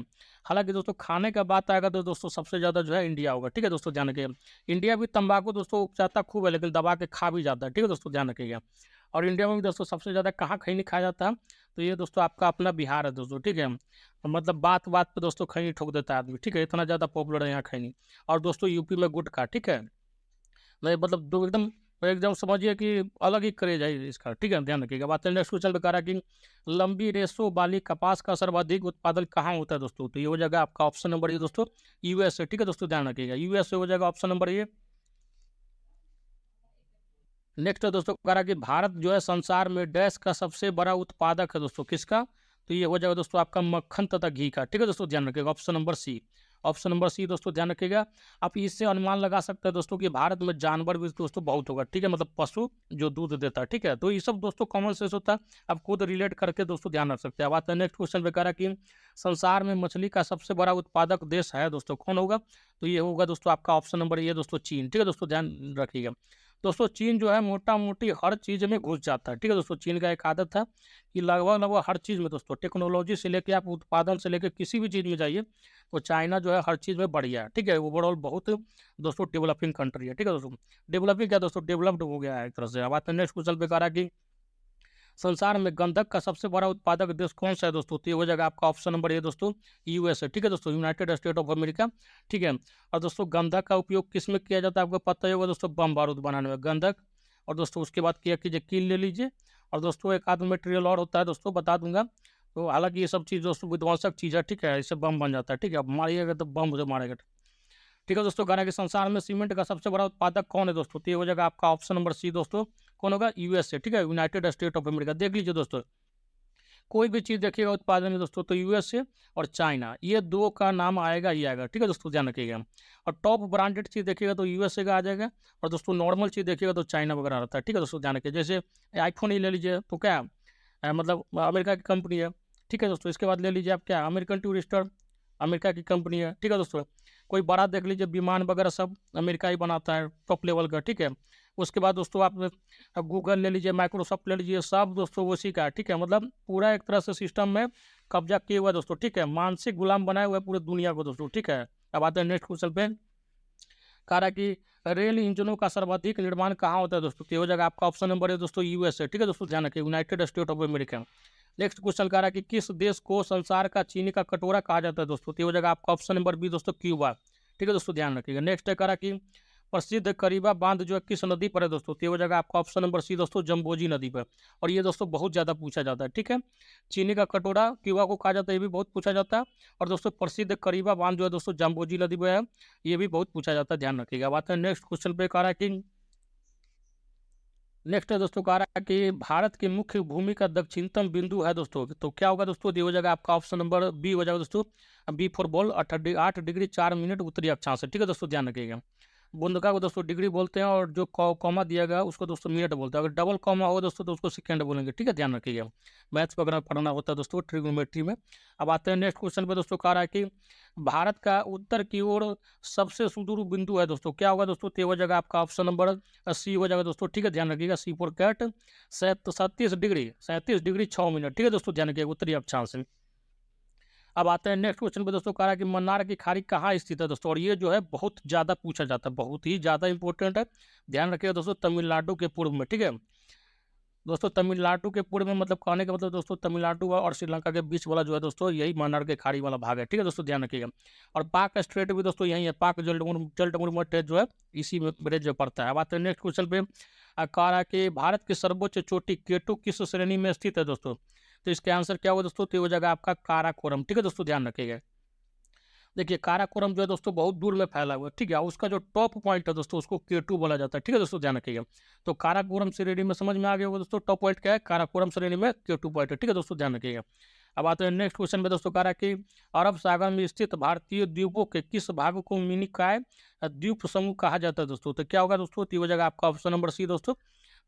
हालांकि दोस्तों खाने का बात आएगा तो दोस्तों सबसे ज़्यादा जो है इंडिया होगा, ठीक है दोस्तों, ध्यान रखिएगा। इंडिया भी तंबाकू दोस्तों उपजाता खूब है, लेकिन दबा के खा भी जाता है, ठीक है दोस्तों, ध्यान रखिएगा। और इंडिया में भी दोस्तों सबसे ज़्यादा कहाँ खैनी खाया जाता है? तो ये दोस्तों आपका अपना बिहार है दोस्तों, ठीक है, मतलब बात बात पे दोस्तों खैनी ठोक देता है आदमी, ठीक है, इतना ज़्यादा पॉपुलर है यहाँ खैनी। और दोस्तों यूपी में गुटखा, ठीक है, नहीं मतलब दो एकदम तो एकदम समझिए कि अलग ही क्रेज है इसका, ठीक है, ध्यान रखिएगा। बात है नेक्स्ट क्वेश्चन पे कह रहा है कि लंबी रेशों वाली कपास का सर्वाधिक उत्पादन कहाँ होता है दोस्तों? तो ये हो जाएगा आपका ऑप्शन नंबर ये दोस्तों, यूएसए, ठीक है दोस्तों, ध्यान रखिएगा, यूएसए हो जाएगा ऑप्शन नंबर ये। नेक्स्ट है दोस्तों कह रहा है कि भारत जो है संसार में डैश का सबसे बड़ा उत्पादक है दोस्तों, किसका? तो ये हो जाएगा दोस्तों आपका मक्खन तथा घी का, ठीक है दोस्तों, ध्यान रखिएगा, option number C. Option number C दोस्तों, ध्यान रखिएगा। आप इससे अनुमान लगा सकते हैं दोस्तों कि भारत में जानवर भी दोस्तों बहुत होगा, ठीक है, मतलब पशु जो दूध देता है, ठीक है, तो ये सब दोस्तों कॉमन सेंस होता है, आप खुद रिलेट करके दोस्तों ध्यान रख सकते हैं। बात है नेक्स्ट क्वेश्चन पे कह रहा है कि संसार में मछली का सबसे बड़ा उत्पादक देश है दोस्तों, कौन होगा? तो ये होगा दोस्तों आपका ऑप्शन नंबर ये दोस्तों, चीन, ठीक है दोस्तों, ध्यान रखिएगा। दोस्तों चीन जो है मोटा मोटी हर चीज़ में घुस जाता है, ठीक है दोस्तों, चीन का एक आदत है कि लगभग लगभग हर चीज़ में दोस्तों, टेक्नोलॉजी से लेके आप उत्पादन से लेके किसी भी चीज़ में जाइए तो चाइना जो है हर चीज़ में बढ़िया है, ठीक है, ओवरऑल बहुत दोस्तों डेवलपिंग कंट्री है, ठीक है दोस्तों, डेवलपिंग क्या दोस्तों, डेवलप्ड हो गया है एक तरह से। अब आते हैं नेक्स्ट क्वेश्चन पे कह रहा है कि संसार में गंधक का सबसे बड़ा उत्पादक देश कौन सा है दोस्तों? तो ये हो जाएगा आपका ऑप्शन नंबर ये दोस्तों, यूएसए, ठीक है दोस्तों, यूनाइटेड स्टेट ऑफ अमेरिका, ठीक है। और दोस्तों गंधक का उपयोग किस में किया जाता है आपको पता ही होगा दोस्तों, बम बारूद बनाने में गंधक। और दोस्तों उसके बाद क्या कीजिए, कील ले लीजिए। और दोस्तों एक आध मटेरियल और होता है दोस्तों, बता दूंगा। तो हालांकि ये सब चीज़ दोस्तों विध्वंसक चीज़ है, ठीक है, इससे बम बन जाता है, ठीक है, अब मारिएगा तो बम से मारेगा, ठीक है दोस्तों। गाना के संसार में सीमेंट का सबसे बड़ा उत्पादक कौन है दोस्तों? तो ये हो जाएगा आपका ऑप्शन नंबर सी दोस्तों, कौन होगा? यूएसए, ठीक है, यूनाइटेड स्टेट ऑफ अमेरिका। देख लीजिए दोस्तों, कोई भी चीज़ देखिएगा उत्पादन में दोस्तों तो यूएसए और चाइना, ये दो का नाम आएगा ही आएगा, ठीक है दोस्तों, ध्यान रखिएगा। और टॉप ब्रांडेड चीज़ देखिएगा तो यूएसए का आ जाएगा, और दोस्तों नॉर्मल चीज़ देखिएगा तो चाइना वगैरह रहता है, ठीक है दोस्तों, ध्यान रखिए। जैसे आईफोन ही ले लीजिए तो क्या मतलब अमेरिका की कंपनी है, ठीक है दोस्तों। इसके बाद ले लीजिए आप क्या, अमेरिकन टूरिस्टर, अमेरिका की कंपनी है, ठीक है दोस्तों। कोई बड़ा देख लीजिए विमान वगैरह सब अमेरिका ही बनाता है, टॉप लेवल का, ठीक है। उसके बाद दोस्तों आप गूगल ले लीजिए, माइक्रोसॉफ्ट ले लीजिए, सब दोस्तों उसी का है, ठीक है, मतलब पूरा एक तरह से सिस्टम में कब्जा किए हुआ है दोस्तों, ठीक है, मानसिक गुलाम बनाए हुए पूरे दुनिया को दोस्तों, ठीक है। अब आते हैं नेक्स्ट क्वेश्चन पे, कह रहा है कि रेल इंजनों का सर्वाधिक निर्माण कहाँ होता है दोस्तों? तो ये हो जाएगा आपका ऑप्शन नंबर है दोस्तों, यूएसए, ठीक है दोस्तों, ध्यान रखिए, United state of America. Next question कह रहा है कि किस देश को संसार का चीनी का कटोरा कहा जाता है दोस्तों? तो ये हो जाएगा आपका ऑप्शन नंबर बी दोस्तों, क्यूबा, ठीक है दोस्तों, ध्यान रखिएगा। नेक्स्ट है कह रहा है कि प्रसिद्ध करीबा बांध जो है किस नदी पर है दोस्तों? तो ये हो जाएगा आपका ऑप्शन नंबर सी दोस्तों, जम्बोजी नदी पर। और ये दोस्तों बहुत ज़्यादा पूछा जाता है, ठीक है, चीनी का कटोरा क्यूबा को कहा जाता है, ये भी बहुत पूछा जाता है। और दोस्तों प्रसिद्ध करीबा बांध जो है दोस्तों जम्बोजी नदी पर है, ये भी बहुत पूछा जाता है, ध्यान रखिएगा। बात है नेक्स्ट क्वेश्चन पे कह रहा है कि नेक्स्ट है दोस्तों कह रहा है कि भारत की मुख्य भूमि का दक्षिणतम बिंदु है दोस्तों, तो क्या होगा दोस्तों? ये हो जाएगा आपका ऑप्शन नंबर बी हो जाएगा दोस्तों, B for ball, 8 degree 4 minute उत्तरी अक्षांश से, ठीक है दोस्तों, ध्यान रखिएगा। बुंदका को दोस्तों डिग्री बोलते हैं, और जो कॉमा दिया गया उसको दोस्तों मिनट बोलते हैं, अगर डबल कॉमा हो दोस्तों तो उसको सेकंड बोलेंगे, ठीक है, ध्यान रखिएगा। मैथ्स वगैरह पढ़ना होता है दोस्तों ट्रिग्नोमेट्री में। अब आते हैं नेक्स्ट क्वेश्चन पे दोस्तों, कह रहा है कि भारत का उत्तर की ओर सबसे सुदूर बिंदु है दोस्तों, क्या होगा दोस्तों? तो हो जाएगा आपका ऑप्शन नंबर सी हो जाएगा दोस्तों, ठीक है, ध्यान रखिएगा, सी फॉर कैट, 37 डिग्री 6 मिनट, ठीक है दोस्तों, ध्यान रखिएगा, उत्तरी अक्षांश में। अब आते हैं नेक्स्ट क्वेश्चन पे दोस्तों, कह रहा है कि मन्नार की खाड़ी कहाँ स्थित है दोस्तों? और ये जो है बहुत ज़्यादा पूछा जाता है, बहुत ही ज़्यादा इंपॉर्टेंट है, ध्यान रखिएगा दोस्तों, तमिलनाडु के पूर्व में, ठीक है दोस्तों, तमिलनाडु के पूर्व में, मतलब कहने का मतलब दोस्तों तमिलनाडु और श्रीलंका के बीच वाला जो है दोस्तों यही मन्नार के खाड़ी वाला भाग है, ठीक है दोस्तों, ध्यान रखिएगा। और पाक स्ट्रेट भी दोस्तों यही है, पाक जलमुर्मू स्ट्रेट जो है इसी में ब्रिज पड़ता है। अब आते हैं नेक्स्ट क्वेश्चन पे, कह रहा है कि भारत की सर्वोच्च चोटी केटू किस श्रेणी में स्थित है दोस्तों? तो इसका आंसर क्या होगा दोस्तों? तो हो जाएगा आपका काराकोरम, ठीक है दोस्तों, ध्यान रखिएगा। देखिए काराकोरम जो है दोस्तों बहुत दूर में फैला हुआ है, ठीक है, उसका जो टॉप पॉइंट है दोस्तों उसको केटू बोला जाता है, ठीक है दोस्तों, ध्यान रखिएगा। तो काराकोरम श्रेणी में समझ में आ गया होगा दोस्तों, टॉप पॉइंट क्या है, काराकोरम श्रेणी में केटू पॉइंट है, ठीक है दोस्तों, ध्यान रखिएगा। अब आते हैं नेक्स्ट क्वेश्चन में दोस्तों, कह रहा है कि अरब सागर में स्थित भारतीय द्वीपों के किस भाग को मिनिकॉय द्वीप समूह कहा जाता है दोस्तों? तो क्या होगा दोस्तों? तो हो जाएगा आपका ऑप्शन नंबर सी दोस्तों,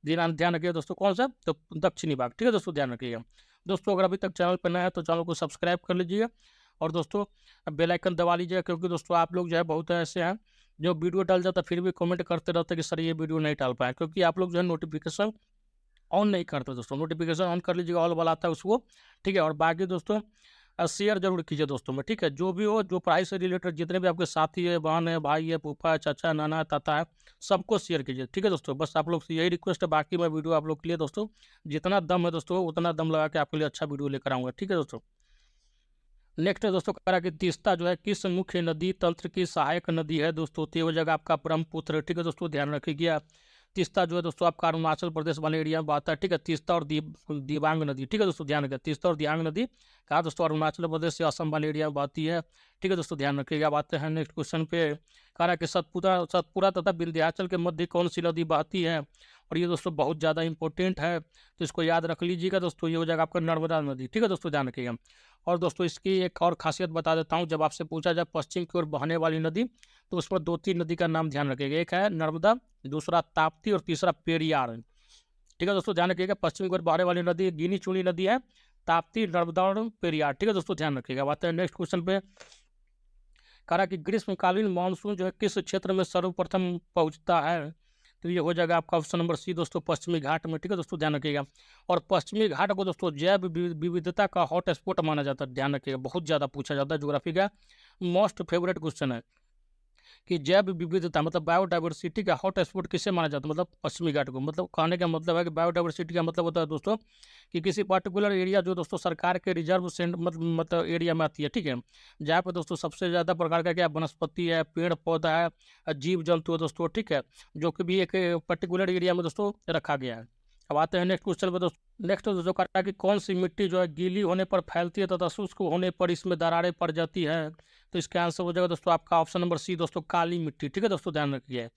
ध्यान ध्यान रखिएगा दोस्तों, कौन सा? तो दक्षिणी भाग, ठीक है दोस्तों, ध्यान रखिएगा। दोस्तों अगर अभी तक चैनल पर नया है तो चैनल को सब्सक्राइब कर लीजिएगा, और दोस्तों बेल आइकन दबा लीजिएगा, क्योंकि दोस्तों आप लोग जो है बहुत ऐसे हैं जो वीडियो डाल जाता है फिर भी कमेंट करते रहते हैं कि सर ये वीडियो नहीं डाल पाए, क्योंकि आप लोग जो है नोटिफिकेशन ऑन नहीं करते दोस्तों। नोटिफिकेशन ऑन कर लीजिएगा, ऑल वाला आता है उसको, ठीक है। और बाकी दोस्तों शेयर जरूर कीजिए दोस्तों में, ठीक है, जो भी हो, जो पढ़ाई से रिलेटेड जितने भी आपके साथी है, बहन है, भाई है, फूफा है, चाचा, नाना है, ताता है, सबको शेयर कीजिए, ठीक है दोस्तों। बस आप लोग से यही रिक्वेस्ट है, बाकी मैं वीडियो आप लोग के लिए दोस्तों जितना दम है दोस्तों उतना दम लगा के आपके लिए अच्छा वीडियो लेकर आऊँगा, ठीक है दोस्तों। नेक्स्ट है दोस्तों, कह रहा है कि तीस्ता जो है किस मुख्य नदी तंत्र की सहायक नदी है दोस्तों? तो ये हो जाएगा आपका ब्रह्मपुत्र, ठीक है दोस्तों, ध्यान रखिएगा। तीस्ता जो है दोस्तों आपका अरुणाचल प्रदेश वाले एरिया में बहता है, ठीक है। तीस्ता और दिबांग नदी, ठीक है दोस्तों, ध्यान रखिए। तीस्ता और दिबांग नदी कहाँ दोस्तों, अरुणाचल प्रदेश से असम वाले एरिया में बहती है, ठीक है दोस्तों, ध्यान रखिएगा। अब आते हैं नेक्स्ट क्वेश्चन पे। कह रहा है कि सतपुरा तथा विंध्याचल के मध्य कौन सी नदी बहती है, और ये दोस्तों बहुत ज़्यादा इंपॉर्टेंट है, तो इसको याद रख लीजिएगा दोस्तों। ये हो जाएगा आपका नर्मदा नदी, ठीक है दोस्तों, ध्यान रखिएगा। और दोस्तों इसकी एक और खासियत बता देता हूँ, जब आपसे पूछा जाए पश्चिम की ओर बहने वाली नदी, तो उसमें 2-3 नदी का नाम ध्यान रखिएगा। एक है नर्मदा, दूसरा ताप्ती और तीसरा पेरियार, ठीक है दोस्तों, ध्यान रखिएगा। पश्चिम की ओर बहने वाली नदी गिनी चुनी नदी है, ताप्ती, नर्मदा और पेरियार, ठीक है दोस्तों, ध्यान रखिएगा। बात है नेक्स्ट क्वेश्चन पे। कहा कि ग्रीष्मकालीन मानसून जो है किस क्षेत्र में सर्वप्रथम पहुंचता है, तो ये हो जाएगा आपका ऑप्शन नंबर सी दोस्तों, पश्चिमी घाट में, ठीक है दोस्तों, ध्यान रखिएगा। और पश्चिमी घाट को दोस्तों जैव विविधता का हॉट स्पॉट माना जाता है, ध्यान रखिएगा, बहुत ज़्यादा पूछा जाता है, ज्योग्राफी का मोस्ट फेवरेट क्वेश्चन है कि जैव विविधता मतलब बायोडाइवर्सिटी का हॉट स्पॉट किसे माना जाता है, मतलब पश्चिमी घाट को। मतलब कहने का मतलब है कि बायोडाइवर्सिटी का मतलब होता है दोस्तों कि किसी पर्टिकुलर एरिया जो दोस्तों सरकार के रिजर्व सेंट मतलब एरिया में आती है, ठीक है, जहाँ पर दोस्तों सबसे ज़्यादा प्रकार का क्या वनस्पति है, पेड़ पौधा है, जीव जंतु है दोस्तों, ठीक है, जो कि भी एक पर्टिकुलर एरिया में दोस्तों रखा गया है। अब आते हैं नेक्स्ट क्वेश्चन पर दोस्तों। नेक्स्ट दोस्तों कह रहा है कि कौन सी मिट्टी जो है गीली होने पर फैलती है तथा शुष्क होने पर इसमें दरारें पड़ जाती है, तो इसका आंसर हो जाएगा दोस्तों आपका ऑप्शन नंबर सी दोस्तों, काली मिट्टी, ठीक है दोस्तों, ध्यान रखिए।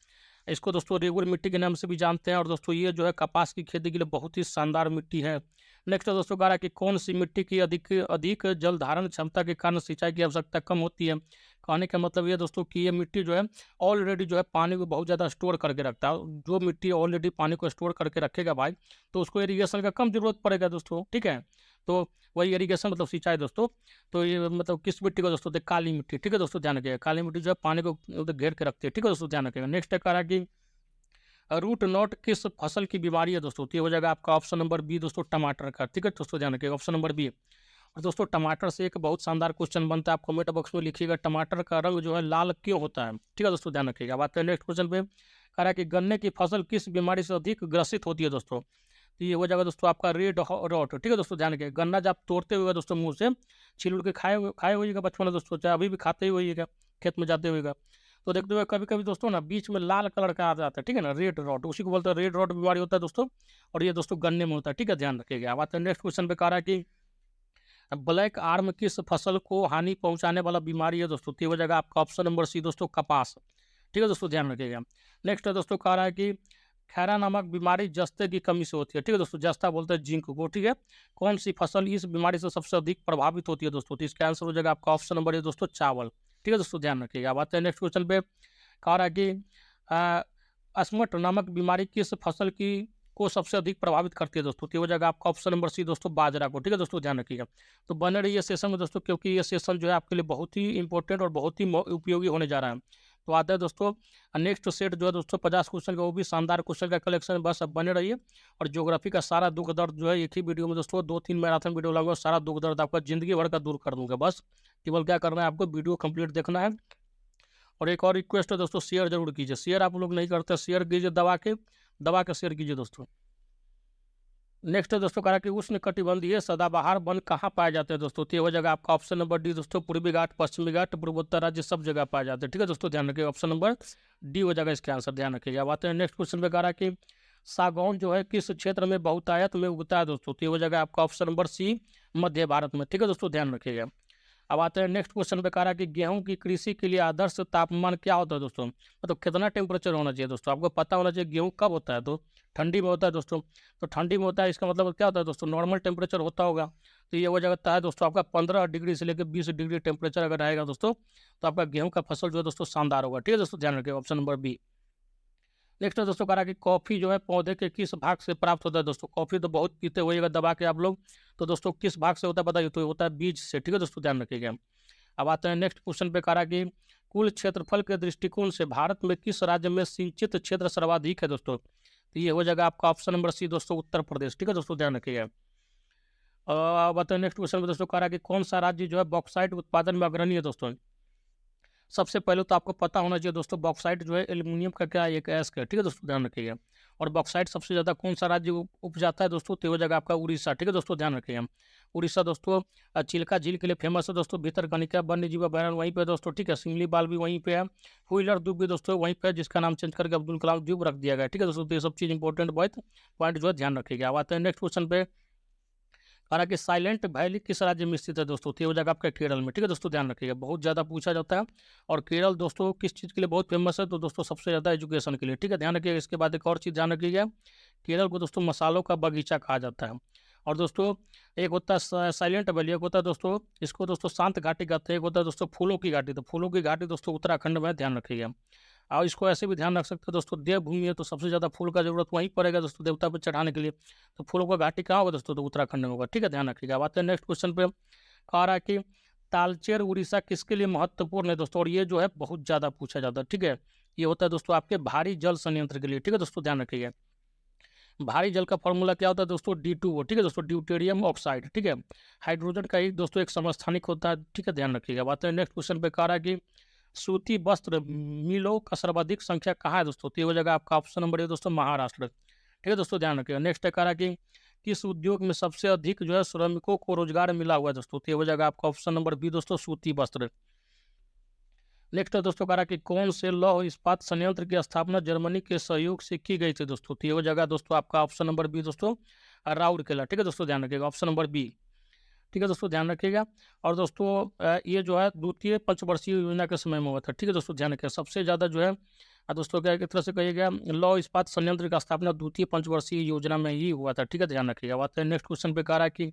इसको दोस्तों रेगुलर मिट्टी के नाम से भी जानते हैं, और दोस्तों ये जो है कपास की खेती के लिए बहुत ही शानदार मिट्टी है। नेक्स्ट दोस्तों कह रहा है कि कौन सी मिट्टी की अधिक अधिक जल धारण क्षमता के कारण सिंचाई की आवश्यकता कम होती है। कहने का मतलब ये दोस्तों कि ये मिट्टी जो है ऑलरेडी जो है पानी को बहुत ज़्यादा स्टोर करके रखता है। जो मिट्टी ऑलरेडी पानी को स्टोर करके रखेगा भाई, तो उसको इरीगेशन का कम जरूरत पड़ेगा दोस्तों, ठीक है। तो वही इरीगेशन मतलब सिंचाई दोस्तों। तो ये मतलब किस मिट्टी को दोस्तों, काली मिट्टी, ठीक है दोस्तों, ध्यान रखिएगा। काली मिट्टी जो है पानी को घेर के रखती है, ठीक है दोस्तों, ध्यान रखिएगा। नेक्स्ट कह रहा है कि रूट नॉट किस फसल की बीमारी है दोस्तों, तो ये हो जाएगा आपका ऑप्शन नंबर बी दोस्तों, टमाटर का, ठीक है दोस्तों, ध्यान रखिएगा, ऑप्शन नंबर बी। और दोस्तों टमाटर से एक बहुत शानदार क्वेश्चन बनता है, आप कमेंट बॉक्स में लिखिएगा, टमाटर का रंग जो है लाल क्यों होता है, ठीक है दोस्तों, ध्यान रखिएगा। बात है नेक्स्ट क्वेश्चन पे। कह रहा है कि गन्ने की फसल किस बीमारी से अधिक ग्रसित होती है दोस्तों, तो ये हो जाएगा दोस्तों आपका रेड रॉट, ठीक है दोस्तों, ध्यान रखिएगा। गन्ना जब तोड़ते हुए दोस्तों मुंह से छील उड़ के खाए होइएगा बचपन में दोस्तों, चाहे अभी भी खाते ही होइएगा खेत में जाते हुएगा, तो देखते हुए कभी कभी दोस्तों ना बीच में लाल कलर का आ जाता है, ठीक है ना, रेड रॉट, उसी को बोलते हैं रेड रॉट बीमारी होता है दोस्तों, और ये दोस्तों गन्ने में होता है, ठीक है, ध्यान रखिएगा। बात है नेक्स्ट क्वेश्चन पे। कह रहा है कि ब्लैक आर्म किस फसल को हानि पहुंचाने वाला बीमारी है दोस्तों, तो हो जाएगा आपका ऑप्शन नंबर सी दोस्तों, कपास, ठीक है दोस्तों, ध्यान रखिएगा। नेक्स्ट है दोस्तों कह रहा है कि खैरा नामक बीमारी जस्ते की कमी से होती है, ठीक है दोस्तों, जस्ता बोलते हैं जिंक को, ठीक है। कौन सी फसल इस बीमारी से सबसे अधिक प्रभावित होती है दोस्तों, तो इसका आंसर हो जाएगा आपका ऑप्शन नंबर ए दोस्तों, चावल, ठीक है दोस्तों, ध्यान रखिएगा। बात है नेक्स्ट क्वेश्चन पे। कह रहा है कि अस्मट नामक बीमारी किस फसल की को सबसे अधिक प्रभावित करती है दोस्तों, तो हो जाएगा आपका ऑप्शन नंबर सी दोस्तों, बाजरा को, ठीक है दोस्तों, ध्यान रखिएगा। तो बने रहिए सेशन में दोस्तों, क्योंकि ये सेशन जो है आपके लिए बहुत ही इंपॉर्टेंट और बहुत ही उपयोगी होने जा रहा है। तो आते हैं दोस्तों नेक्स्ट सेट जो है दोस्तों 50 क्वेश्चन का, वो भी शानदार क्वेश्चन का कलेक्शन, बस अब बने रहिए। और ज्योग्राफी का सारा दुख दर्द जो है एक ही वीडियो में दोस्तों 2-3 मैराथन वीडियो लगाऊंगा, सारा दुख दर्द आपका जिंदगी भर का दूर कर दूंगा। बस केवल क्या करना है, आपको वीडियो कंप्लीट देखना है। और एक और रिक्वेस्ट है दोस्तों, शेयर जरूर कीजिए, शेयर आप लोग नहीं करते, शेयर कीजिए, दबा के शेयर कीजिए दोस्तों। नेक्स्ट है दोस्तों कह रहा है कि उष्ण कटिबंधीय सदाबहार वन कहाँ पाए जाते हैं दोस्तों, तो ये हो जाएगा आपका ऑप्शन नंबर डी दोस्तों, पूर्वी घाट, पश्चिमी घाट, पूर्वोत्तर राज्य सब जगह पाए जाते हैं, ठीक है दोस्तों, ध्यान रखिएगा, ऑप्शन नंबर डी हो जाएगा इसका आंसर, ध्यान रखिएगा। बात है नेक्स्ट क्वेश्चन पे। कह रहा है कि सागौन जो है किस क्षेत्र में बहुतायत में उगता है दोस्तों, तो ये हो जाएगा आपका ऑप्शन नंबर सी, मध्य भारत में, ठीक है दोस्तों, ध्यान रखिएगा। अब आते हैं नेक्स्ट क्वेश्चन पे। कह रहा है कि गेहूं की कृषि के लिए आदर्श तापमान क्या होता है दोस्तों, मतलब कितना टेम्परेचर होना चाहिए दोस्तों, आपको पता होना चाहिए। गेहूं कब होता है, तो ठंडी में होता है दोस्तों, तो ठंडी में होता है, इसका मतलब क्या होता है दोस्तों, नॉर्मल टेम्परेचर होता होगा, तो ये हो जाता है दोस्तों आपका 15 डिग्री से लेकर 20 डिग्री टेम्परेचर अगर आएगा दोस्तों, तो आपका गेहूं का फसल जो है दोस्तों शानदार होगा, ठीक है दोस्तों, ध्यान रखिएगा, ऑप्शन नंबर बी। नेक्स्ट है दोस्तों कह रहा है कि कॉफ़ी जो है पौधे के किस भाग से प्राप्त होता है दोस्तों, कॉफ़ी तो बहुत पीते होइएगा दबा के आप लोग, तो दोस्तों किस भाग से होता है बताइए, तो होता है बीज से, ठीक है दोस्तों, ध्यान रखिएगा। अब आते हैं नेक्स्ट क्वेश्चन पे। कह रहा है कि कुल क्षेत्रफल के दृष्टिकोण से भारत में किस राज्य में सिंचित क्षेत्र सर्वाधिक है दोस्तों, तो ये हो जाएगा आपका ऑप्शन नंबर सी दोस्तों, उत्तर प्रदेश, ठीक है दोस्तों, ध्यान रखिएगा। अब आते हैं नेक्स्ट क्वेश्चन पे दोस्तों। कह रहा है कि कौन सा राज्य जो है बॉक्साइट उत्पादन में अग्रणी है दोस्तों, सबसे पहले तो आपको पता होना चाहिए दोस्तों, बॉक्साइट जो है एल्यूमिनियम का क्या एक अयस्क है, ठीक है दोस्तों, ध्यान रखिएगा। और बॉक्साइट सबसे ज़्यादा कौन सा राज्य उपजाता है दोस्तों, तो वो जगह आपका उड़ीसा, ठीक है दोस्तों, ध्यान रखिएगा। उड़ीसा दोस्तों चिल्का झील के लिए फेमस है दोस्तों, भितरकनिका वन्य जीव अभयारण्य वहीं पे दोस्तों, ठीक है। सिमली बाल भी वहीं पे है, व्हीलर द्वीप भी दोस्तों वहीं पे है, जिसका नाम चेंज करके अब्दुल कलाम द्वीप रख दिया गया, ठीक है दोस्तों। तो ये सब चीज़ इंपॉर्टेंट पॉइंट जो है ध्यान रखिएगा। अब आते हैं नेक्स्ट क्वेश्चन पे। हालांकि साइलेंट वैली किस राज्य में स्थित है दोस्तों, तो ये हो जाएगा आपका केरल में, ठीक है दोस्तों, ध्यान रखिएगा। बहुत ज़्यादा पूछा जाता है। और केरल दोस्तों किस चीज़ के लिए बहुत फेमस है, तो दोस्तों सबसे ज़्यादा एजुकेशन के लिए, ठीक है, ध्यान रखिएगा। इसके बाद एक और चीज़ ध्यान रखिएगा, केरल को दोस्तों मसालों का बगीचा कहा जाता है। और दोस्तों एक होता है साइलेंट वैली, एक होता है दोस्तों, इसको दोस्तों शांत घाटी कहते हैं, एक होता है दोस्तों फूलों की घाटी। तो फूलों की घाटी दोस्तों उत्तराखंड में, ध्यान रखिएगा। और इसको ऐसे भी ध्यान रख सकते हो दोस्तों, देवभूमि है तो सबसे ज़्यादा फूल का जरूरत वहीं पड़ेगा दोस्तों, देवता पर चढ़ाने के लिए। तो फूलों का घाटी कहाँ होगा दोस्तों, तो उत्तराखंड में होगा, ठीक है, ध्यान रखिएगा। अब आते हैं नेक्स्ट क्वेश्चन पे। कह रहा है कि तालचेर उड़ीसा किसके लिए महत्वपूर्ण है दोस्तों, और ये जो है बहुत ज़्यादा पूछा जाता है, ठीक है। ये होता है दोस्तों आपके भारी जल संयंत्र के लिए, ठीक है दोस्तों, ध्यान रखिएगा। भारी जल का फॉर्मूला क्या होता है दोस्तों, D2O, ठीक है दोस्तों, ड्यूटेरियम ऑक्साइड, ठीक है। हाइड्रोजन का ही दोस्तों एक समस्थानिक होता है, ठीक है, ध्यान रखिएगा। बात है नेक्स्ट क्वेश्चन पे। कह रहा है कि सूती वस्त्र मिलों का सर्वाधिक संख्या कहाँ है दोस्तों, तो ये हो जाएगा आपका ऑप्शन नंबर ए दोस्तों, महाराष्ट्र, ठीक है दोस्तों, ध्यान रखिएगा। नेक्स्ट है कह रहा है कि किस उद्योग में सबसे अधिक जो है श्रमिकों को रोजगार मिला हुआ है दोस्तों, तो ये हो जाएगा आपका ऑप्शन नंबर बी दोस्तों, सूती वस्त्र। नेक्स्ट है दोस्तों कह रहा है कि कौन से लौह इस्पात संयंत्र की स्थापना जर्मनी के सहयोग से की गई थी दोस्तों, तो ये हो जाएगा दोस्तों आपका ऑप्शन नंबर बी दोस्तों, राउरकेला, ठीक है दोस्तों, ध्यान रखिएगा, ऑप्शन नंबर बी, ठीक है दोस्तों, ध्यान रखिएगा। और दोस्तों ये जो है द्वितीय पंचवर्षीय योजना के समय में हुआ था, ठीक है दोस्तों, ध्यान रखिएगा। सबसे ज़्यादा जो है दोस्तों क्या एक तरह से कहिएगा लौह इस्पात संयंत्र का स्थापना द्वितीय पंचवर्षीय योजना में ही हुआ था, ठीक है, ध्यान रखिएगा। बात है नेक्स्ट क्वेश्चन पे। कह रहा है कि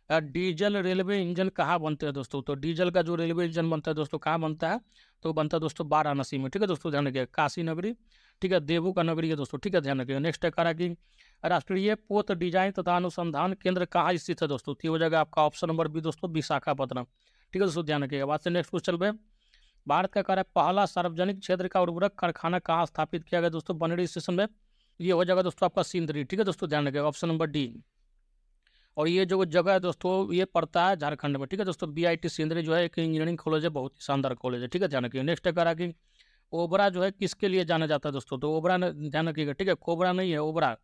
डीजल रेलवे इंजन कहाँ बनते हैं दोस्तों, तो डीजल का जो रेलवे इंजन बनता है दोस्तों कहाँ बनता है, तो बनता है दोस्तों वाराणसी में, ठीक है दोस्तों, ध्यान रखिएगा। काशी नगरी, ठीक है, देवू का नगरी है दोस्तों, ठीक है, ध्यान रखिएगा। नेक्स्ट है कह रहा है कि राष्ट्रीय पोत डिजाइन तथा अनुसंधान केंद्र कहाँ स्थित है दोस्तों, तो हो जाएगा आपका ऑप्शन नंबर बी दोस्तों, विशाखापट्टनम, ठीक है दोस्तों, ध्यान रखिएगा। बात से नेक्स्ट क्वेश्चन पे। भारत का कह रहा है पहला सार्वजनिक क्षेत्र का उर्वरक कारखाना कहाँ स्थापित किया गया दोस्तों, बनड़ी स्टेशन में, ये हो जाएगा दोस्तों आपका सिंदरी, ठीक है दोस्तों, ध्यान रखिएगा, ऑप्शन नंबर डी। और ये जो जगह है दोस्तों ये पड़ता है झारखंड में, ठीक है दोस्तों। BIT सिंदरी जो है एक इंजीनियरिंग कॉलेज है, बहुत ही शानदार कॉलेज है, ठीक है, ध्यान रखिए। नेक्स्ट है कह रहा है कि ओबरा जो है किसके लिए जाना जाता है दोस्तों, तो ओबरा ध्यान रखिएगा, ठीक है, कोबरा नहीं है, ओबरा।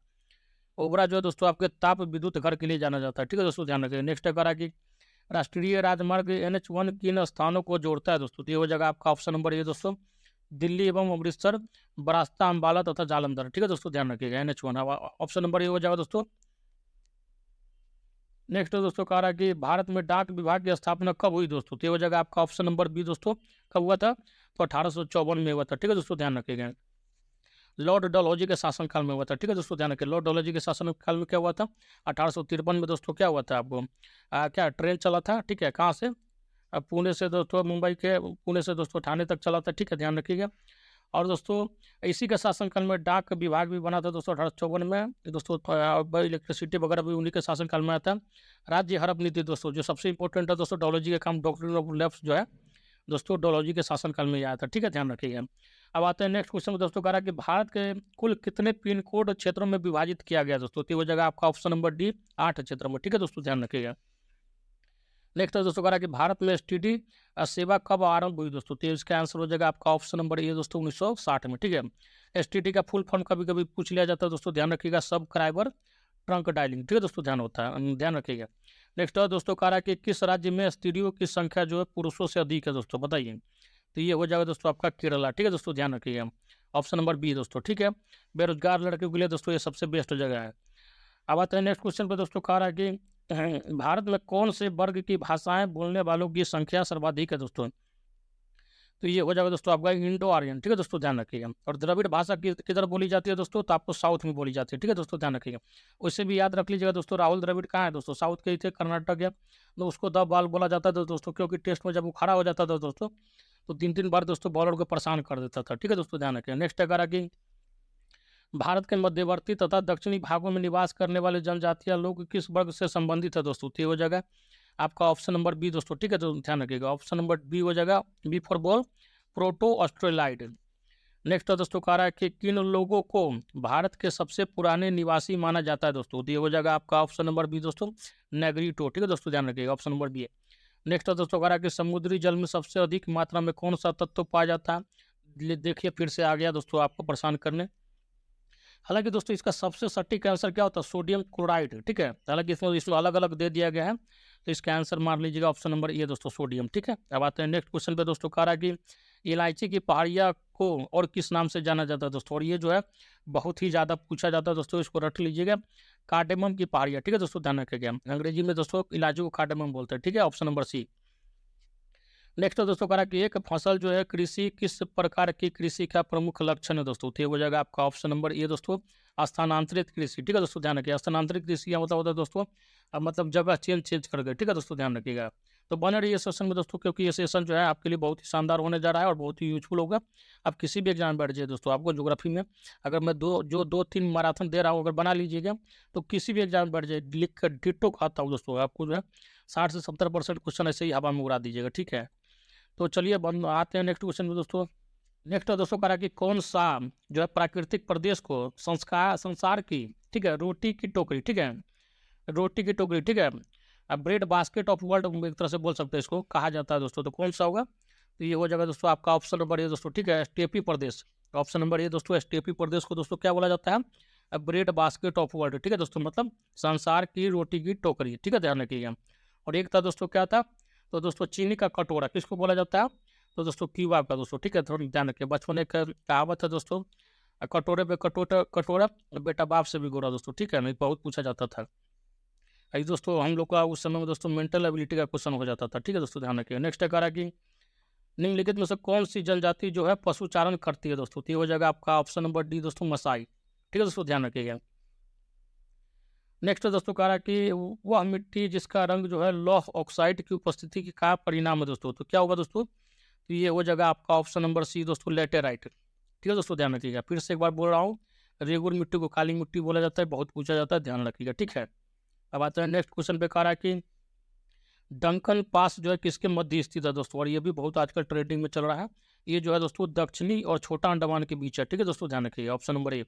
ओबरा जो है दोस्तों आपके ताप विद्युत घर के लिए जाना जाता है, ठीक है दोस्तों, ध्यान रखिए। नेक्स्ट है कह रहा है कि राष्ट्रीय राजमार्ग NH1 किन स्थानों को जोड़ता है दोस्तों, तो ये हो जाएगा आपका ऑप्शन नंबर ये दोस्तों, दिल्ली एवं अमृतसर, बरास्ता, अम्बाला तथा जालंधर, ठीक है दोस्तों, ध्यान रखिएगा, NH1 ऑप्शन नंबर ये हो जाएगा दोस्तों। नेक्स्ट दोस्तों कह रहा है कि भारत में डाक विभाग की स्थापना कब हुई दोस्तों, तो ये हो जाएगा आपका ऑप्शन नंबर बी दोस्तों, कब हुआ था, तो 1854 में हुआ था, ठीक है दोस्तों, ध्यान रखिएगा। लॉर्ड डलहौजी के शासनकाल में हुआ था, ठीक है दोस्तों, ध्यान रखिए। लॉर्ड डलहौजी के शासनकाल में क्या हुआ था, 1853 में दोस्तों क्या हुआ था आपको, क्या ट्रेन चला था, ठीक है, कहाँ से, पुणे से दोस्तों, मुंबई के पुणे से दोस्तों ठाणे तक चला था, ठीक है, ध्यान रखिएगा। और दोस्तों इसी के शासनकाल में डाक विभाग भी बना था दोस्तों 1854 में दोस्तों। इलेक्ट्रिसिटी वगैरह भी उन्हीं के शासनकाल में आता है। राज्य हड़प नीति दोस्तों जो सबसे इंपॉर्टेंट है दोस्तों, डोलॉजी का काम, डॉक्ट्रिन ऑफ लेफ्ट जो है दोस्तों डोलॉजी के शासनकाल में ही आया था, ठीक है, ध्यान रखिएगा। अब आते हैं नेक्स्ट क्वेश्चन में दोस्तों, कह रहा है कि भारत के कुल कितने पिन कोड क्षेत्रों में विभाजित किया गया दोस्तों, तो वो जगह आपका ऑप्शन नंबर डी 8 क्षेत्रों में, ठीक है दोस्तों, ध्यान रखिएगा। नेक्स्ट दोस्तों कह रहा है कि भारत में STD सेवा कब आरंभ हुई दोस्तों, तो इसका आंसर हो जाएगा आपका ऑप्शन नंबर ये दोस्तों 1960 में, ठीक है। STD का फुल फॉर्म कभी कभी पूछ लिया जाता है दोस्तों, ध्यान रखिएगा, सब्सक्राइबर ट्रंक डायलिंग, ठीक है दोस्तों, ध्यान होता है, ध्यान रखिएगा। नेक्स्ट दोस्तों कह रहा है कि किस राज्य में स्त्रियों की संख्या जो है पुरुषों से अधिक है दोस्तों, बताइए, तो ये हो जाएगा दोस्तों आपका केरला, ठीक है दोस्तों, ध्यान रखिएगा, ऑप्शन नंबर बी दोस्तों, ठीक है। बेरोजगार लड़कियों के लिए दोस्तों ये सबसे बेस्ट जगह है। अब आते हैं नेक्स्ट क्वेश्चन पर दोस्तों, कह रहा है कि भारत में कौन से वर्ग की भाषाएं बोलने वालों की संख्या सर्वाधिक है दोस्तों, तो ये हो जाएगा दोस्तों आपका इंडो आर्यन, ठीक है दोस्तों, ध्यान रखिएगा। और द्रविड़ भाषा किधर बोली जाती है दोस्तों, तो आपको साउथ में बोली जाती है, ठीक है दोस्तों, ध्यान रखिएगा। उससे भी याद रख लीजिएगा दोस्तों, राहुल द्रविड़ कहाँ है दोस्तों, साउथ के ही थे, कर्नाटक है, तो उसको द बॉल बोला जाता था दोस्तों, क्योंकि टेस्ट में जब वो खड़ा हो जाता था दोस्तों तो 3-3 बार दोस्तों बॉलर को परेशान कर देता था, ठीक है दोस्तों, ध्यान रखिएगा। नेक्स्ट है कह रहा कि भारत के मध्यवर्ती तथा दक्षिणी भागों में निवास करने वाले जनजातीय लोग किस वर्ग से संबंधित है दोस्तों, तो हो जाएगा आपका ऑप्शन नंबर बी दोस्तों, ठीक है, तो ध्यान रखिएगा, ऑप्शन नंबर बी हो जाएगा, B for ball, proto Australoid. Next दोस्तों कह रहा है कि किन लोगों को भारत के सबसे पुराने निवासी माना जाता है दोस्तों, तो ये हो जाएगा आपका ऑप्शन नंबर बी दोस्तों, नेग्रिटो, ठीक है दोस्तों, ध्यान रखिएगा, ऑप्शन नंबर बी है। नेक्स्ट है दोस्तों कह रहा है कि समुद्री जल में सबसे अधिक मात्रा में कौन सा तत्व पाया जाता है। देखिए फिर से आ गया दोस्तों आपको परेशान करने। हालांकि दोस्तों इसका सबसे सटीक आंसर क्या होता है, सोडियम क्लोराइड। ठीक है, हालांकि इसमें अलग अलग दे दिया गया है, तो इसका आंसर मान लीजिएगा ऑप्शन नंबर ए दोस्तों, सोडियम। ठीक है, अब आते हैं नेक्स्ट क्वेश्चन पे दोस्तों। कह रहा है कि इलायची की पहाड़िया को और किस नाम से जाना जाता है दोस्तों, और ये जो है बहुत ही ज़्यादा पूछा जाता है दोस्तों, इसको रट लीजिएगा, कार्डेमम की पहाड़िया। ठीक है दोस्तों, ध्यान रखिएगा, अंग्रेजी में दोस्तों इलायची को कार्डेमम बोलते हैं। ठीक है, ऑप्शन नंबर सी। नेक्स्ट दोस्तों कह रहा है कि एक फसल जो है कृषि किस प्रकार की कृषि का प्रमुख लक्षण है दोस्तों, तो ये हो जाएगा आपका ऑप्शन नंबर ए दोस्तों, स्थानांतरित कृषि। ठीक है दोस्तों, ध्यान रखिएगा, स्थानांतरित कृषि का मतलब होता है दोस्तों अब मतलब जगह चेंज कर गए। ठीक है दोस्तों, ध्यान रखिएगा। तो बने रहिए सेशन में दोस्तों, क्योंकि ये सेशन जो है आपके लिए बहुत ही शानदार होने जा रहा है और बहुत ही यूजफुल होगा। आप किसी भी एग्जाम में बैठ जाइए दोस्तों, आपको ज्योग्राफी में अगर मैं दो तीन मैराथन दे रहा हूँ, अगर बना लीजिएगा तो किसी भी एग्जाम में बैठ जाइए, लिख कर डिट्टो खाता हूँ दोस्तों, आपको जो है 60 से 70% क्वेश्चन ऐसे ही हवा में उड़ा दीजिएगा। ठीक है, तो चलिए बंद आते हैं नेक्स्ट क्वेश्चन में दोस्तों। नेक्स्ट दोस्तों कह रहा है कि कौन सा जो है प्राकृतिक प्रदेश को संसार की, ठीक है, रोटी की टोकरी, ठीक है, रोटी की टोकरी, ठीक है, अब ब्रेड बास्केट ऑफ वर्ल्ड एक तरह से बोल सकते हैं इसको, कहा जाता है दोस्तों, तो कौन सा होगा, तो ये हो जाएगा दोस्तों आपका ऑप्शन नंबर ए दोस्तों। ठीक है, steppe Pradesh, option number A दोस्तों, स्टेपी प्रदेश को दोस्तों क्या बोला जाता है, ब्रेड बास्केट ऑफ वर्ल्ड। ठीक है दोस्तों, मतलब संसार की रोटी की टोकरी। ठीक है, ध्यान रखिएगा। और एक था दोस्तों क्या था, तो दोस्तों चीनी का कटोरा किसको बोला जाता है, तो दोस्तों क्यूबा का दोस्तों। ठीक है, थोड़ा ध्यान रखिए, बचपन एक कहावत है दोस्तों, कटोरे पे कटोरा बेटा बाप से भी गोरा दोस्तों। ठीक है, नहीं बहुत पूछा जाता था दोस्तों, हम लोग का उस समय में दोस्तों मेंटल एबिलिटी का क्वेश्चन हो जाता था। ठीक है दोस्तों, ध्यान रखिए। नेक्स्ट है कह रहा है कि निम्नलिखित में से कौन सी जनजाति जो है पशुचारण करती है दोस्तों, तो ये हो जाएगा आपका ऑप्शन नंबर डी दोस्तों, मसाई। ठीक है दोस्तों, ध्यान रखिएगा। नेक्स्ट दोस्तों कह रहा है कि वह मिट्टी जिसका रंग जो है लौह ऑक्साइड की उपस्थिति का परिणाम है दोस्तों, तो क्या होगा दोस्तों, तो ये हो जाएगा आपका ऑप्शन नंबर सी दोस्तों, लेटेराइट। ठीक है दोस्तों, ध्यान रखिएगा। फिर से एक बार बोल रहा हूँ, रेगुलर मिट्टी को काली मिट्टी बोला जाता है, बहुत पूछा जाता है, ध्यान रखिएगा। ठीक है, अब आते हैं नेक्स्ट क्वेश्चन पे। कह रहा है कि डंकन पास जो है किसके मध्य स्थित है दोस्तों, और ये भी बहुत आजकल ट्रेंडिंग में चल रहा है, ये जो है दोस्तों दक्षिणी और छोटा अंडमान के बीच है। ठीक है दोस्तों, ध्यान रखिएगा, option number A,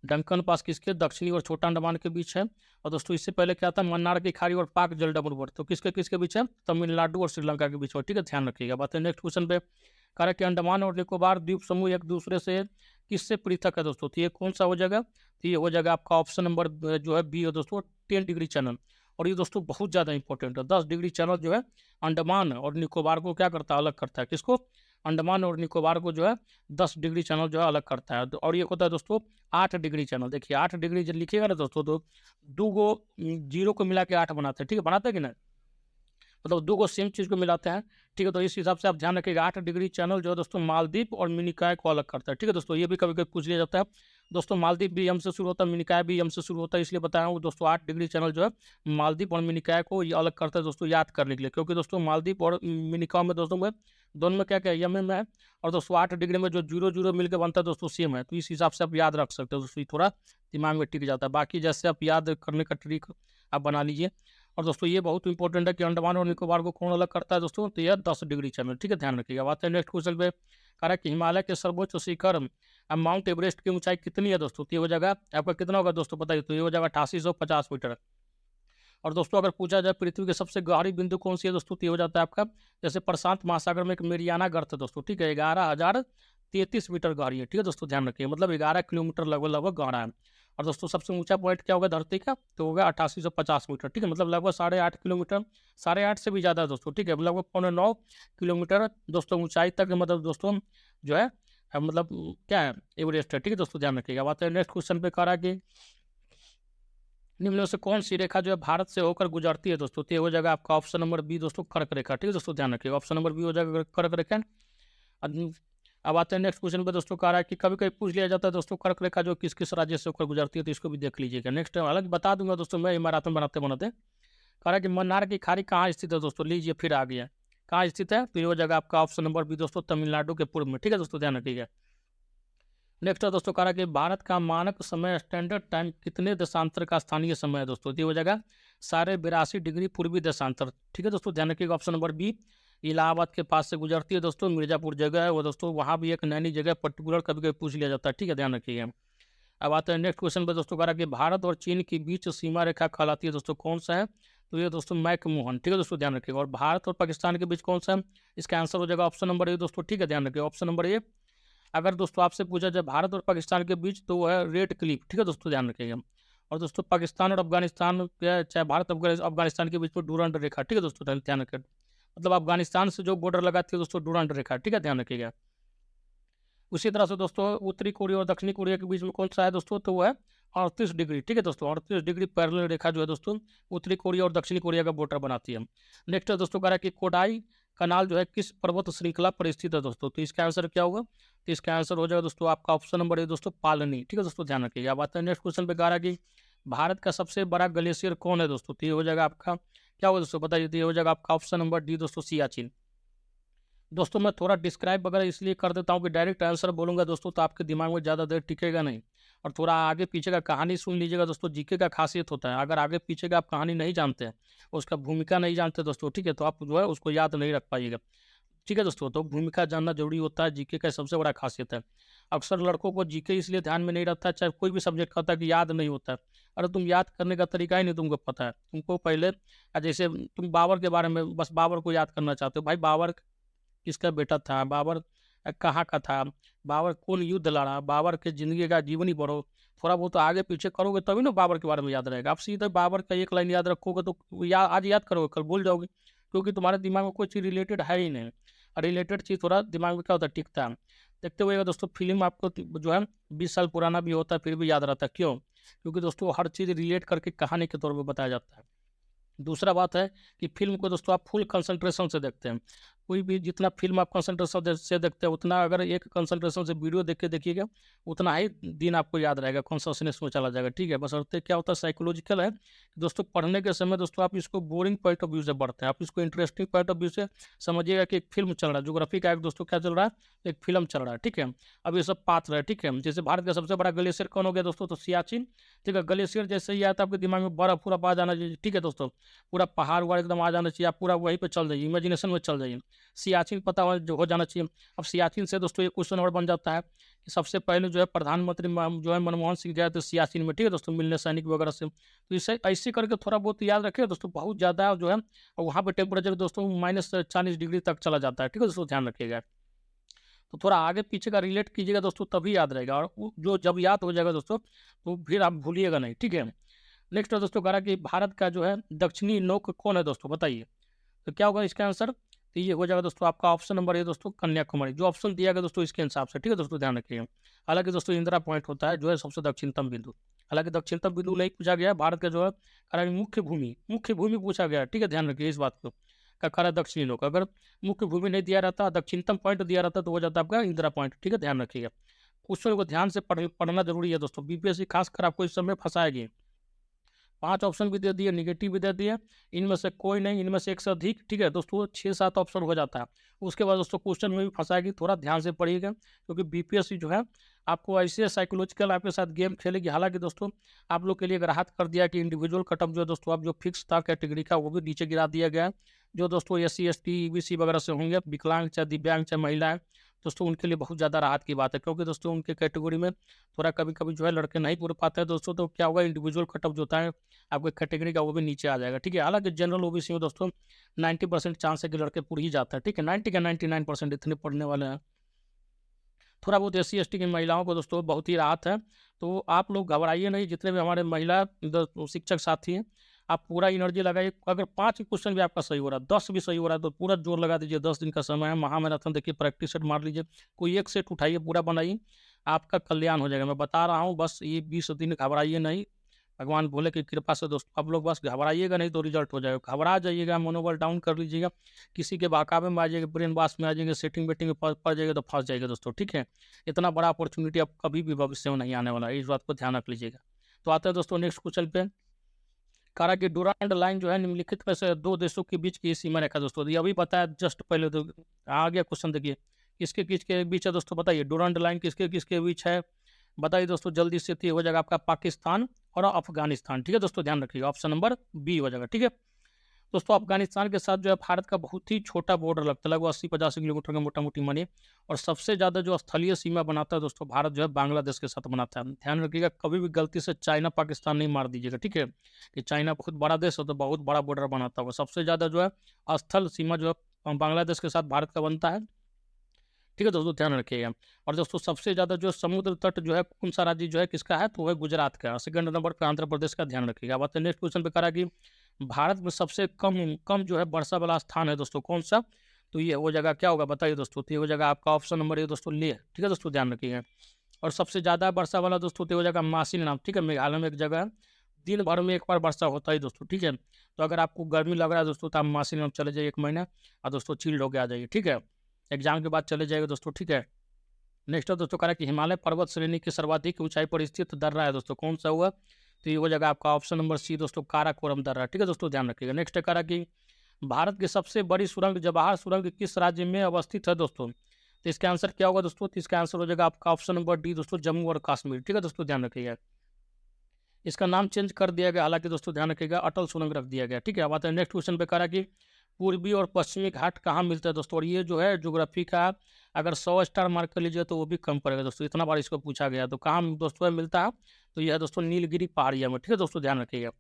Duncan pass किसके, दक्षिणी और छोटा अंडमान के बीच है। और दोस्तों इससे पहले क्या था, मन्नार की खाड़ी और पाक जलडमरूवर, तो किसके किसके बीच है, तमिलनाडु और श्रीलंका के बीच है। ठीक है, ध्यान रखिएगा। बात है नेक्स्ट क्वेश्चन पे। कह रहा है कि अंडमान और निकोबार द्वीप समूह एक दूसरे से किससे पृथक है दोस्तों, तो ये कौन सा हो जाएगा, तो ये हो जाएगा आपका ऑप्शन नंबर जो है बी है दोस्तों, 10 डिग्री चैनल। और ये दोस्तों बहुत ज़्यादा इंपॉर्टेंट है, 10 डिग्री चैनल जो है अंडमान और निकोबार को क्या करता है, अलग करता है, किसको, अंडमान और निकोबार को जो है 10 डिग्री चैनल जो है अलग करता है। और ये होता है दोस्तों 8 डिग्री चैनल। देखिए 8 डिग्री जब लिखिएगा ना दोस्तों, तो 2 जीरो को मिला के 8 बनाते हैं। ठीक है, बनाते हैं कि नहीं, मतलब 2 सेम चीज़ को मिलाते हैं। ठीक है, तो इस हिसाब से आप ध्यान रखिएगा, 8 डिग्री चैनल जो है दोस्तों मालदीव और मिनिकॉय को अलग करता है। ठीक है दोस्तों, ये भी कभी कभी पूछ लिया जाता है दोस्तों, मालदीव भी एम से शुरू होता है, मिनिकॉय भी एम से शुरू होता है, इसलिए बताया हूँ दोस्तों 8 डिग्री चैनल जो है मालदीव और मिनिकॉय को ये अलग करता है दोस्तों, याद करने के लिए, क्योंकि दोस्तों मालदीव और मिनिकॉय में दोस्तों में दोनों में क्या क्या यम में है, और दोस्तों 8 डिग्री में जो 0 मिलकर बनता है दोस्तों सेम है, तो इस हिसाब से आप याद रख सकते हो दोस्तों, थोड़ा दिमाग में टिक जाता है। बाकी जैसे आप याद करने का ट्रिक आप बना लीजिए। और दोस्तों ये बहुत इंपॉर्टेंट है कि अंडमान और निकोबार को कौन अलग करता है दोस्तों, तो यह 10 डिग्री चैनल। ठीक है, ध्यान रखिएगा। बात है नेक्स्ट क्वेश्चन पे। कह रहा है कि हिमालय के सर्वोच्च शिखर माउंट एवरेस्ट की ऊंचाई कितनी है दोस्तों, तो ये हो जाएगा आपका कितना होगा दोस्तों बताइए, तो ये हो जाएगा 8850 मीटर। और दोस्तों अगर पूछा जाए पृथ्वी के सबसे गहरी बिंदु कौन सी है दोस्तों, तो ये हो जाता है आपका, जैसे प्रशांत महासागर में एक मेरियाना गर्त है दोस्तों। ठीक है, 11,033 मीटर गहरी है। ठीक है दोस्तों, ध्यान रखिए, मतलब 11 किलोमीटर लगभग गहरा है। और दोस्तों सबसे ऊंचा पॉइंट क्या होगा धरती का, तो होगा 8850 मीटर। ठीक है, मतलब लगभग 8.5 किलोमीटर, 8.5 से भी ज़्यादा है दोस्तों। ठीक है, लगभग 9.25 किलोमीटर दोस्तों ऊंचाई तक, मतलब दोस्तों जो है मतलब क्या है, एवरेस्ट है। ठीक है दोस्तों, ध्यान रखिएगा। बात है नेक्स्ट क्वेश्चन पे। कह रहा है कि निम्न में से कौन सी रेखा जो है भारत से होकर गुजरती है दोस्तों, तो ये हो जाएगा आपका ऑप्शन नंबर बी दोस्तों, कर्क रेखा। ठीक है दोस्तों, ध्यान रखिएगा, ऑप्शन नंबर बी हो जाएगा कर्क रेखा। अब आते हैं नेक्स्ट क्वेश्चन पे दोस्तों। कह रहा है कि कभी कभी पूछ लिया जाता है दोस्तों कर्क रेखा जो किस किस राज्य से होकर गुजरती है, तो इसको भी देख लीजिएगा। नेक्स्ट अलग बता दूंगा दोस्तों मैं, मैराथन बनाते बनाते। कह रहा है कि मन्नार की खाड़ी कहाँ स्थित है दोस्तों, लीजिए फिर आ गया, कहाँ स्थित है, तो ये हो जाएगा आपका ऑप्शन नंबर बी दोस्तों, तमिलनाडु के पूर्व में। ठीक है दोस्तों, ध्यान रखिएगा। नेक्स्ट है दोस्तों कह रहा है कि भारत का मानक समय स्टैंडर्ड टाइम कितने देशांतर का स्थानीय समय है दोस्तों, ये हो जाएगा 82.5 डिग्री पूर्वी देशांतर। ठीक है दोस्तों, ध्यान रखिएगा, ऑप्शन नंबर बी। इलाहाबाद के पास से गुजरती है दोस्तों, मिर्जापुर जगह है वो दोस्तों, वहाँ भी एक नैनी जगह पर्टिकुलर कभी कभी पूछ लिया जाता है। ठीक है, ध्यान रखिएगा। अब आते हैं नेक्स्ट क्वेश्चन पर दोस्तों। कह रहा है कि भारत और चीन के बीच सीमा रेखा कहलाती है दोस्तों, कौन सा है, तो ये दोस्तों मैकमोहन, ठीक है दोस्तों, ध्यान रखिएगा। और भारत और पाकिस्तान के बीच कौन सा है? इसका आंसर हो जाएगा ऑप्शन नंबर ए दोस्तों, ठीक है, ध्यान रखिएगा, ऑप्शन नंबर ए। अगर दोस्तों आपसे पूछा जाए भारत और पाकिस्तान के बीच, तो वो है रेड क्लिफ, ठीक है दोस्तों, ध्यान रखिएगा। और दोस्तों पाकिस्तान और अफगानिस्तान के, चाहे भारत अफगानिस्तान के बीच में डूरांड रेखा, ठीक है दोस्तों, ध्यान रखिएगा। मतलब अफगानिस्तान से जो बॉर्डर लगाती है दोस्तों डूरांड रेखा, ठीक है, ध्यान रखिएगा। उसी तरह से दोस्तों उत्तरी कोरिया और दक्षिणी कोरिया के बीच में कौन सा है दोस्तों? तो वो है 38 डिग्री, ठीक है दोस्तों, 38 डिग्री पैरेलल रेखा जो है दोस्तों उत्तरी कोरिया और दक्षिणी कोरिया का बॉर्डर बनाती है। नेक्स्ट है दोस्तों कह रहा है कि कोडाई कनाल जो है किस पर्वत श्रृंखला पर स्थित है दोस्तों? तो इसका आंसर क्या होगा? तो इसका आंसर हो जाएगा दोस्तों आपका ऑप्शन नंबर है दोस्तों पालनी, ठीक है दोस्तों, ध्यान रखिएगा। अब आते हैं नेक्स्ट क्वेश्चन पे, कह रहा है कि भारत का सबसे बड़ा ग्लेशियर कौन है दोस्तों? तो ये हो जाएगा आपका, क्या होगा दोस्तों बताइए? तो ये हो जाएगा आपका ऑप्शन नंबर डी दोस्तों, सियाचिन। दोस्तों मैं थोड़ा डिस्क्राइब वगैरह इसलिए कर देता हूँ कि डायरेक्ट आंसर बोलूँगा दोस्तों तो आपके दिमाग में ज़्यादा देर टिकेगा नहीं, और थोड़ा आगे पीछे का कहानी सुन लीजिएगा दोस्तों। जीके का खासियत होता है, अगर आगे पीछे का आप कहानी नहीं जानते हैं, उसका भूमिका नहीं जानते दोस्तों, ठीक है, तो आप जो है उसको याद नहीं रख पाइएगा, ठीक है दोस्तों। तो भूमिका जानना जरूरी होता है, जीके का सबसे बड़ा खासियत है। अक्सर लड़कों को जीके इसलिए ध्यान में नहीं रहता है, चाहे कोई भी सब्जेक्ट होता है, कि याद नहीं होता है। अरे तुम याद करने का तरीका ही नहीं तुमको पता है। तुमको पहले जैसे तुम बाबर के बारे में बस बाबर को याद करना चाहते हो, भाई बाबर किसका बेटा था, बाबर कहाँ का था, बाबर कौन युद्ध लड़ा, बाबर के जिंदगी का जीवनी पढ़ो, थोड़ा बहुत आगे पीछे करोगे तभी ना बाबर के बारे में याद रहेगा। आप सीधे बाबर का एक लाइन याद रखोगे तो आज याद करोगे, कल भूल जाओगे, क्योंकि तुम्हारे दिमाग में कोई चीज़ रिलेटेड है ही नहीं। रिलेटेड चीज़ थोड़ा दिमाग में क्या होता है, टिकता है। देखते हुए दोस्तों फिल्म आपको जो है 20 साल पुराना भी होता है फिर भी याद रहता है, क्यों? क्योंकि दोस्तों हर चीज़ रिलेट करके कहानी के तौर पर बताया जाता है। दूसरा बात है कि फिल्म को दोस्तों आप फुल कंसंट्रेशन से देखते हैं। कोई भी जितना फिल्म आप कंसंट्रेशन से देखते हैं, उतना अगर एक कंसंट्रेशन से वीडियो देख के देखिएगा, उतना ही दिन आपको याद रहेगा, कॉन्शसनेस में चला जाएगा, ठीक है। बस अर्थ क्या होता है, साइकोलॉजिकल है दोस्तों। पढ़ने के समय दोस्तों आप इसको बोरिंग पॉइंट ऑफ व्यू से पढ़ते हैं, आप इसको इंटरेस्टिंग पॉइंट ऑफ व्यू से समझिएगा कि एक फिल्म चल रहा है, ज्योग्राफी का एक दोस्तों क्या चल रहा है, एक फिल्म चल रहा है, ठीक है। अब ये सब पात्र है, ठीक है। जैसे भारत का सबसे बड़ा ग्लेशियर कौन हो गया दोस्तों? तो सियाचिन, ठीक है। ग्लेशियर जैसे ही आता है आपके दिमाग में बर्फ पूरा आ जाना चाहिए, ठीक है दोस्तों, पूरा पहाड़ वहाड़ एकदम आ जाना चाहिए, आप पूरा वहीं पे चल जाइए, इमेजिनेशन में चल जाइए, सियाचिन पता हो जाना चाहिए। अब सियाचिन से दोस्तों ये क्वेश्चन और बन जाता है कि सबसे पहले जो है प्रधानमंत्री जो है मनमोहन सिंह गए थे सियाचिन में, ठीक है दोस्तों, मिलने सैनिक वगैरह से। तो इसे ऐसे करके थोड़ा बहुत याद रखिए दोस्तों, बहुत ज़्यादा जो है वहाँ पे टेम्परेचर दोस्तों -40 डिग्री तक चला जाता है, ठीक है दोस्तों, ध्यान रखिएगा। तो थोड़ा आगे पीछे का रिलेट कीजिएगा दोस्तों, तभी याद रहेगा, और जो जब याद हो जाएगा दोस्तों तो फिर आप भूलिएगा नहीं, ठीक है। नेक्स्ट है दोस्तों कह रहा है कि भारत का जो है दक्षिणी नौक कौन है दोस्तों, बताइए। तो क्या होगा इसका आंसर? तो ये हो जाएगा दोस्तों आपका ऑप्शन नंबर है दोस्तों कन्याकुमारी, जो ऑप्शन दिया गया दोस्तों इसके हिसाब से, ठीक है दोस्तों, ध्यान रखिएगा। हालांकि दोस्तों इंदिरा पॉइंट होता है जो है सबसे दक्षिणतम बिंदु, हालांकि दक्षिणतम बिंदु नहीं पूछा गया भारत का जो है, कारण मुख्य भूमि पूछा गया, ठीक है, ध्यान रखिए इस बात को। का करा दक्षिणी लोग, अगर मुख्य भूमि नहीं दिया रहता, दक्षिणतम पॉइंट दिया रहता, तो हो जाता आपका इंदिरा पॉइंट, ठीक है, ध्यान रखिएगा। क्वेश्चन को ध्यान से पढ़ना जरूरी है दोस्तों, बीपीएससी खासकर आपको इस समय फंसाएगी। 5 ऑप्शन भी दे दिए, निगेटिव भी दे दिए, इनमें से कोई नहीं, इनमें से एक से अधिक, ठीक है दोस्तों, 6-7 ऑप्शन हो जाता है। उसके बाद दोस्तों क्वेश्चन में भी फंसाएगी, थोड़ा ध्यान से पढ़िएगा, क्योंकि बीपीएससी जो है आपको ऐसे साइकोलॉजिकल आपके साथ गेम खेलेगी। हालांकि दोस्तों आप लोग के लिए एक राहत कर दिया कि इंडिविजुअल कटअप जो है दोस्तों आप जो फिक्स था कैटेगरी का, वो भी नीचे गिरा दिया गया है। जो दोस्तों SC ST EBC वगैरह से होंगे, विकलांग चाहे दिव्यांग चाहे महिलाएं, दोस्तों उनके लिए बहुत ज़्यादा राहत की बात है, क्योंकि दोस्तों उनके कैटेगरी में थोड़ा कभी कभी जो है लड़के नहीं पूरे पाते हैं दोस्तों, तो क्या होगा, इंडिविजुअल कटअप जो होता है आपके कैटेगरी का वो भी नीचे आ जाएगा, ठीक है। हालांकि जनरल OBC में दोस्तों 90% चांस है कि लड़के पूरे ही जाता है, ठीक है, 90 का 99% इतने पढ़ने वाले हैं। थोड़ा बहुत SC ST की महिलाओं को दोस्तों बहुत ही राहत है, तो आप लोग घबराइए नहीं। जितने भी हमारे महिला शिक्षक साथी हैं, आप पूरा एनर्जी लगाइए। अगर 5 क्वेश्चन भी आपका सही हो रहा है, 10 भी सही हो रहा है, तो पूरा जोर लगा दीजिए। 10 दिन का समय है, महामैराथन देखिए, प्रैक्टिस सेट मार लीजिए, कोई एक सेट उठाइए, पूरा बनाइए, आपका कल्याण हो जाएगा। मैं बता रहा हूँ, बस ये 20 दिन घबराइए नहीं, भगवान भोले की कृपा से दोस्तों आप लोग बस घबराइएगा नहीं तो रिजल्ट हो जाएगा। घबरा जाइएगा, मनोबल डाउन कर लीजिएगा, किसी के बहकावे में आ जाएगा, ब्रेन वॉश में आ जाएंगे, सेटिंग वेटिंग में पड़ जाएगा, तो फंस जाएगा दोस्तों, ठीक है। इतना बड़ा अपॉर्चुनिटी अब कभी भी भविष्य में नहीं आने वाला है, इस बात को ध्यान रख लीजिएगा। तो आते हैं दोस्तों नेक्स्ट क्वेश्चन पे। कहा कि डुरांड लाइन जो है निम्नलिखित में से 2 देशों के बीच की सीमा रेखा दोस्तों, ये अभी बताया जस्ट पहले, तो आ गया क्वेश्चन, देखिए किसके किसके बीच है दोस्तों, बताइए। डुरांड लाइन किसके किसके बीच है, बताइए दोस्तों जल्दी से। तो हो जाएगा आपका पाकिस्तान और अफगानिस्तान, ठीक है दोस्तों, ध्यान रखिएगा, ऑप्शन नंबर बी हो जाएगा, ठीक है। दोस्तों अफगानिस्तान के साथ जो है भारत का बहुत ही छोटा बॉर्डर लगता है, लगभग 80-85 किलोमीटर का मोटा मोटी मानिए। और सबसे ज़्यादा जो स्थलीय सीमा बनाता है दोस्तों भारत जो है बांग्लादेश के साथ बनाता है। ध्यान रखिएगा कभी भी गलती से चाइना पाकिस्तान नहीं मार दीजिएगा, ठीक है, कि चाइना बहुत बड़ा देश है तो बहुत बड़ा बॉर्डर बनाता होगा। सबसे ज़्यादा जो है स्थल सीमा जो है बांग्लादेश के साथ भारत का बनता है, ठीक है दोस्तों, ध्यान रखिएगा। और दोस्तों सबसे ज़्यादा जो समुद्र तट जो है कौन सा राज्य जो है किसका है, तो वह गुजरात का। सेकंड नंबर पर आंध्र प्रदेश का, ध्यान रखिएगा। अब आते हैं नेक्स्ट क्वेश्चन पे करा कि भारत में सबसे कम कम जो है वर्षा वाला स्थान है दोस्तों कौन सा, तो ये वो जगह क्या होगा बताइए दोस्तों। तो ये वो जगह आपका ऑप्शन नंबर ए दोस्तों लेह, ठीक है दोस्तों, ध्यान रखिएगा। और सबसे ज़्यादा वर्षा वाला दोस्तों तो वो जगह मासिल नाम, ठीक है, मेघालय में एक जगह है, दिन भर में एक बार वर्षा होता है दोस्तों, ठीक है। तो अगर आपको गर्मी लग रहा है दोस्तों तो आप मासिल नाम चले जाइए 1 महीना और दोस्तों चिल्ड होके आ जाइए, ठीक है, एग्जाम के बाद चले जाइएगा दोस्तों, ठीक है। नेक्स्ट है दोस्तों कह रहा है कि हिमालय पर्वत श्रेणी की सर्वाधिक ऊंचाई पर स्थित दर्रा है दोस्तों कौन सा हुआ, तो ये वो जगह आपका ऑप्शन नंबर सी दोस्तों काराकोरम दर्रा, ठीक है दोस्तों, ध्यान रखिएगा। नेक्स्ट कह रहा है कि भारत की सबसे बड़ी सुरंग जवाहर सुरंग किस राज्य में अवस्थित है दोस्तों, तो इसका आंसर क्या होगा दोस्तों, तो इसका आंसर हो जाएगा आपका ऑप्शन नंबर डी दोस्तों जम्मू और कश्मीर, ठीक है दोस्तों, ध्यान रखिएगा। इसका नाम चेंज कर दिया गया, हालांकि दोस्तों ध्यान रखिएगा अटल सुरंग रख दिया गया, ठीक है। अब आते हैं नेक्स्ट क्वेश्चन पे, कह रहा है कि पूर्वी और पश्चिमी घाट कहाँ मिलता है दोस्तों, और ये जो है ज्योग्राफी का अगर 100 स्टार मार्क कर लीजिए तो वो भी कम पड़ेगा दोस्तों, इतना बार इसको पूछा गया। तो कहाँ दोस्तों मिलता है, तो यह है दोस्तों नीलगिरी पहाड़िया में, ठीक है दोस्तों, ध्यान रखिएगा।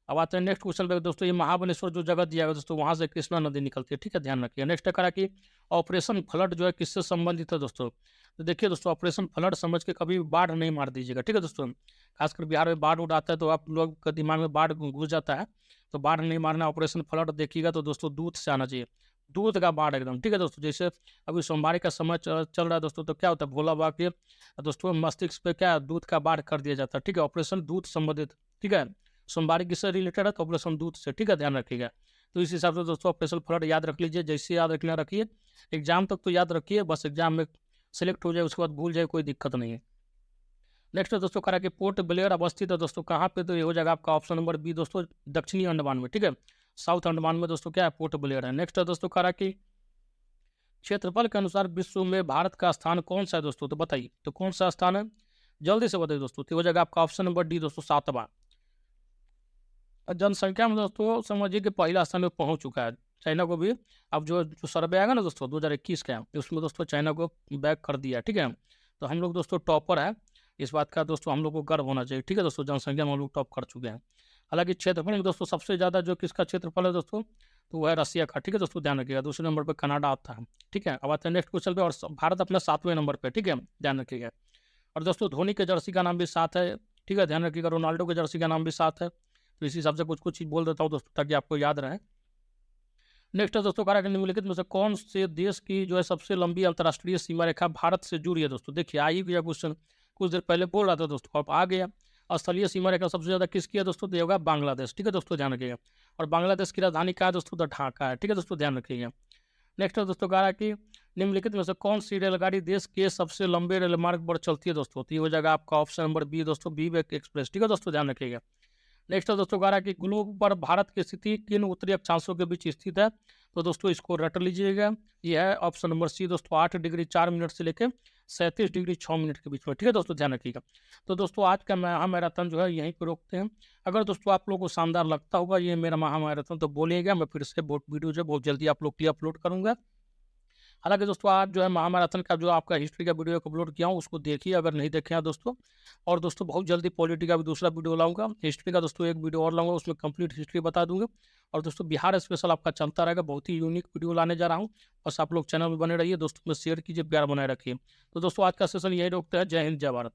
अब आते हैं नेक्स्ट क्वेश्चन पे दोस्तों, ये महाबलेश्वर जो जगह दिया गया दोस्तों वहाँ से कृष्णा नदी निकलती है, ठीक है, ध्यान रखिए। नेक्स्ट करा कि ऑपरेशन फ्लड जो है किससे संबंधित है दोस्तों, तो देखिए दोस्तों ऑपरेशन फ्लड समझ के कभी बाढ़ नहीं मार दीजिएगा, ठीक है दोस्तों। खासकर बिहार में बाढ़ उड़ाता है तो आप लोग के दिमाग में बाढ़ घुस जाता है, तो बाढ़ नहीं मारना। ऑपरेशन फ्लड देखिएगा तो दोस्तों दूध से आना चाहिए, दूध का बाढ़ एकदम, ठीक है दोस्तों। जैसे अभी सोमवारी का समय चल रहा है दोस्तों, तो क्या होता है भोला बाबा के दोस्तों मस्तिष्क पे क्या दूध का बाढ़ कर दिया जाता है, ठीक है, ऑपरेशन दूध संबंधित, ठीक है। सोमवारी किससे रिलेटेड है, तो ऑपरेशन दूध से, ठीक है, ध्यान रखिएगा। तो इस हिसाब से दोस्तों ऑपरेशन फ्लड याद रख लीजिए, जैसे याद रखना रखिए, एग्जाम तक तो याद रखिए, बस एग्जाम में सेलेक्ट हो जाए उसके बाद भूल जाए कोई दिक्कत नहीं है। नेक्स्ट दोस्तों कह रहा है कि पोर्ट ब्लेयर अवस्थित है दोस्तों कहाँ पे, तो ये हो जाएगा आपका ऑप्शन नंबर बी दोस्तों दक्षिणी अंडमान में, ठीक है, साउथ अंडमान में दोस्तों क्या है पोर्ट ब्लेयर है। नेक्स्ट दोस्तों कह रहा है कि क्षेत्रफल के अनुसार विश्व में भारत का स्थान कौन सा है दोस्तों, तो बताइए तो कौन सा स्थान है, जल्दी से बताइए दोस्तों। तो हो जाएगा आपका ऑप्शन नंबर डी दोस्तों 7वां। जनसंख्या में दोस्तों समझिए कि पहला स्थान में पहुंच चुका है, चाइना को भी अब जो सर्वे आएगा ना दोस्तों 2021 का, उसमें दोस्तों चाइना को बैक कर दिया, ठीक है। तो हम लोग दोस्तों टॉपर है, इस बात का दोस्तों हम लोग को गर्व होना चाहिए, ठीक है दोस्तों, जनसंख्या में हम लोग टॉप कर चुके हैं। हालांकि क्षेत्रफल में दोस्तों सबसे ज़्यादा जो किसका क्षेत्रफल है दोस्तों, तो वह है रसिया का, ठीक है दोस्तों, ध्यान रखिएगा। दूसरे नंबर पर कनाडा आता है, ठीक है। अब आते हैं नेक्स्ट क्वेश्चन पे, और भारत अपना 7वें नंबर पर, ठीक है, ध्यान रखिएगा। और दोस्तों धोनी के जर्सी का नाम भी 7 है, ठीक है, ध्यान रखिएगा। रोनाल्डो के जर्सी का नाम भी 7 है, तो इसी हिसाब से कुछ कुछ चीज बोल देता हूँ दोस्तों ताकि आपको याद रहे। नेक्स्ट है दोस्तों कह निम्नलिखित में से कौन से देश की जो है सबसे लंबी अंतर्राष्ट्रीय सीमा रेखा भारत से जुड़ी है दोस्तों, देखिए आ ही गया क्वेश्चन, कुछ देर पहले बोल रहा था दोस्तों, अब आ गया। स्थलीय सीमा रेखा सबसे ज्यादा किसकी है दोस्तों, तो ये होगा बांग्लादेश, ठीक है दोस्तों, ध्यान रखिएगा। और बांग्लादेश की राजधानी क्या है दोस्तों, तो ढाका है, ठीक है दोस्तों, ध्यान रखिएगा। नेक्स्ट है दोस्तों कह रहा है कि निम्नलिखित में से कौन सी रेलगाड़ी देश के सबसे लंबे रेलमार्ग पर चलती है दोस्तों, तो ये हो जाएगा आपका ऑप्शन नंबर बी दोस्तों विवेक एक्सप्रेस, ठीक है दोस्तों, ध्यान रखिएगा। नेक्स्ट है दोस्तों कह रहा है कि ग्लोब पर भारत की स्थिति किन उत्तरी अक्षांशों के बीच स्थित है, तो दोस्तों इसको रट लीजिएगा, यह है ऑप्शन नंबर सी दोस्तों 8 डिग्री 4 मिनट से लेकर 37 डिग्री 6 मिनट के बीच में, ठीक है दोस्तों, ध्यान रखिएगा। तो दोस्तों आज का महामैराथन जो है यहीं पर रोकते हैं। अगर दोस्तों आप लोगों को शानदार लगता होगा ये मेरा महामैराथन तो बोलिएगा, मैं फिर से वीडियो जो बहुत जल्दी आप लोग के लिए अपलोड करूँगा। हालांकि दोस्तों आज जो है महामैराथन का जो आपका हिस्ट्री का वीडियो अपलोड किया हूँ उसको देखिए अगर नहीं देखे हैं दोस्तों। और दोस्तों बहुत जल्दी पॉलिटी का भी दूसरा वीडियो लाऊंगा, हिस्ट्री का दोस्तों एक वीडियो और लाऊंगा, उसमें कंप्लीट हिस्ट्री बता दूंगा। और दोस्तों बिहार स्पेशल आपका चलता रहेगा, बहुत ही यूनिक वीडियो लाने जा रहा हूँ। बस आप लोग चैनल में बने रहिए, दोस्तों में शेयर कीजिए, प्यार बनाए रखिए। तो दोस्तों आज का सेशन यही रोकते हैं। जय हिंद जय भारत।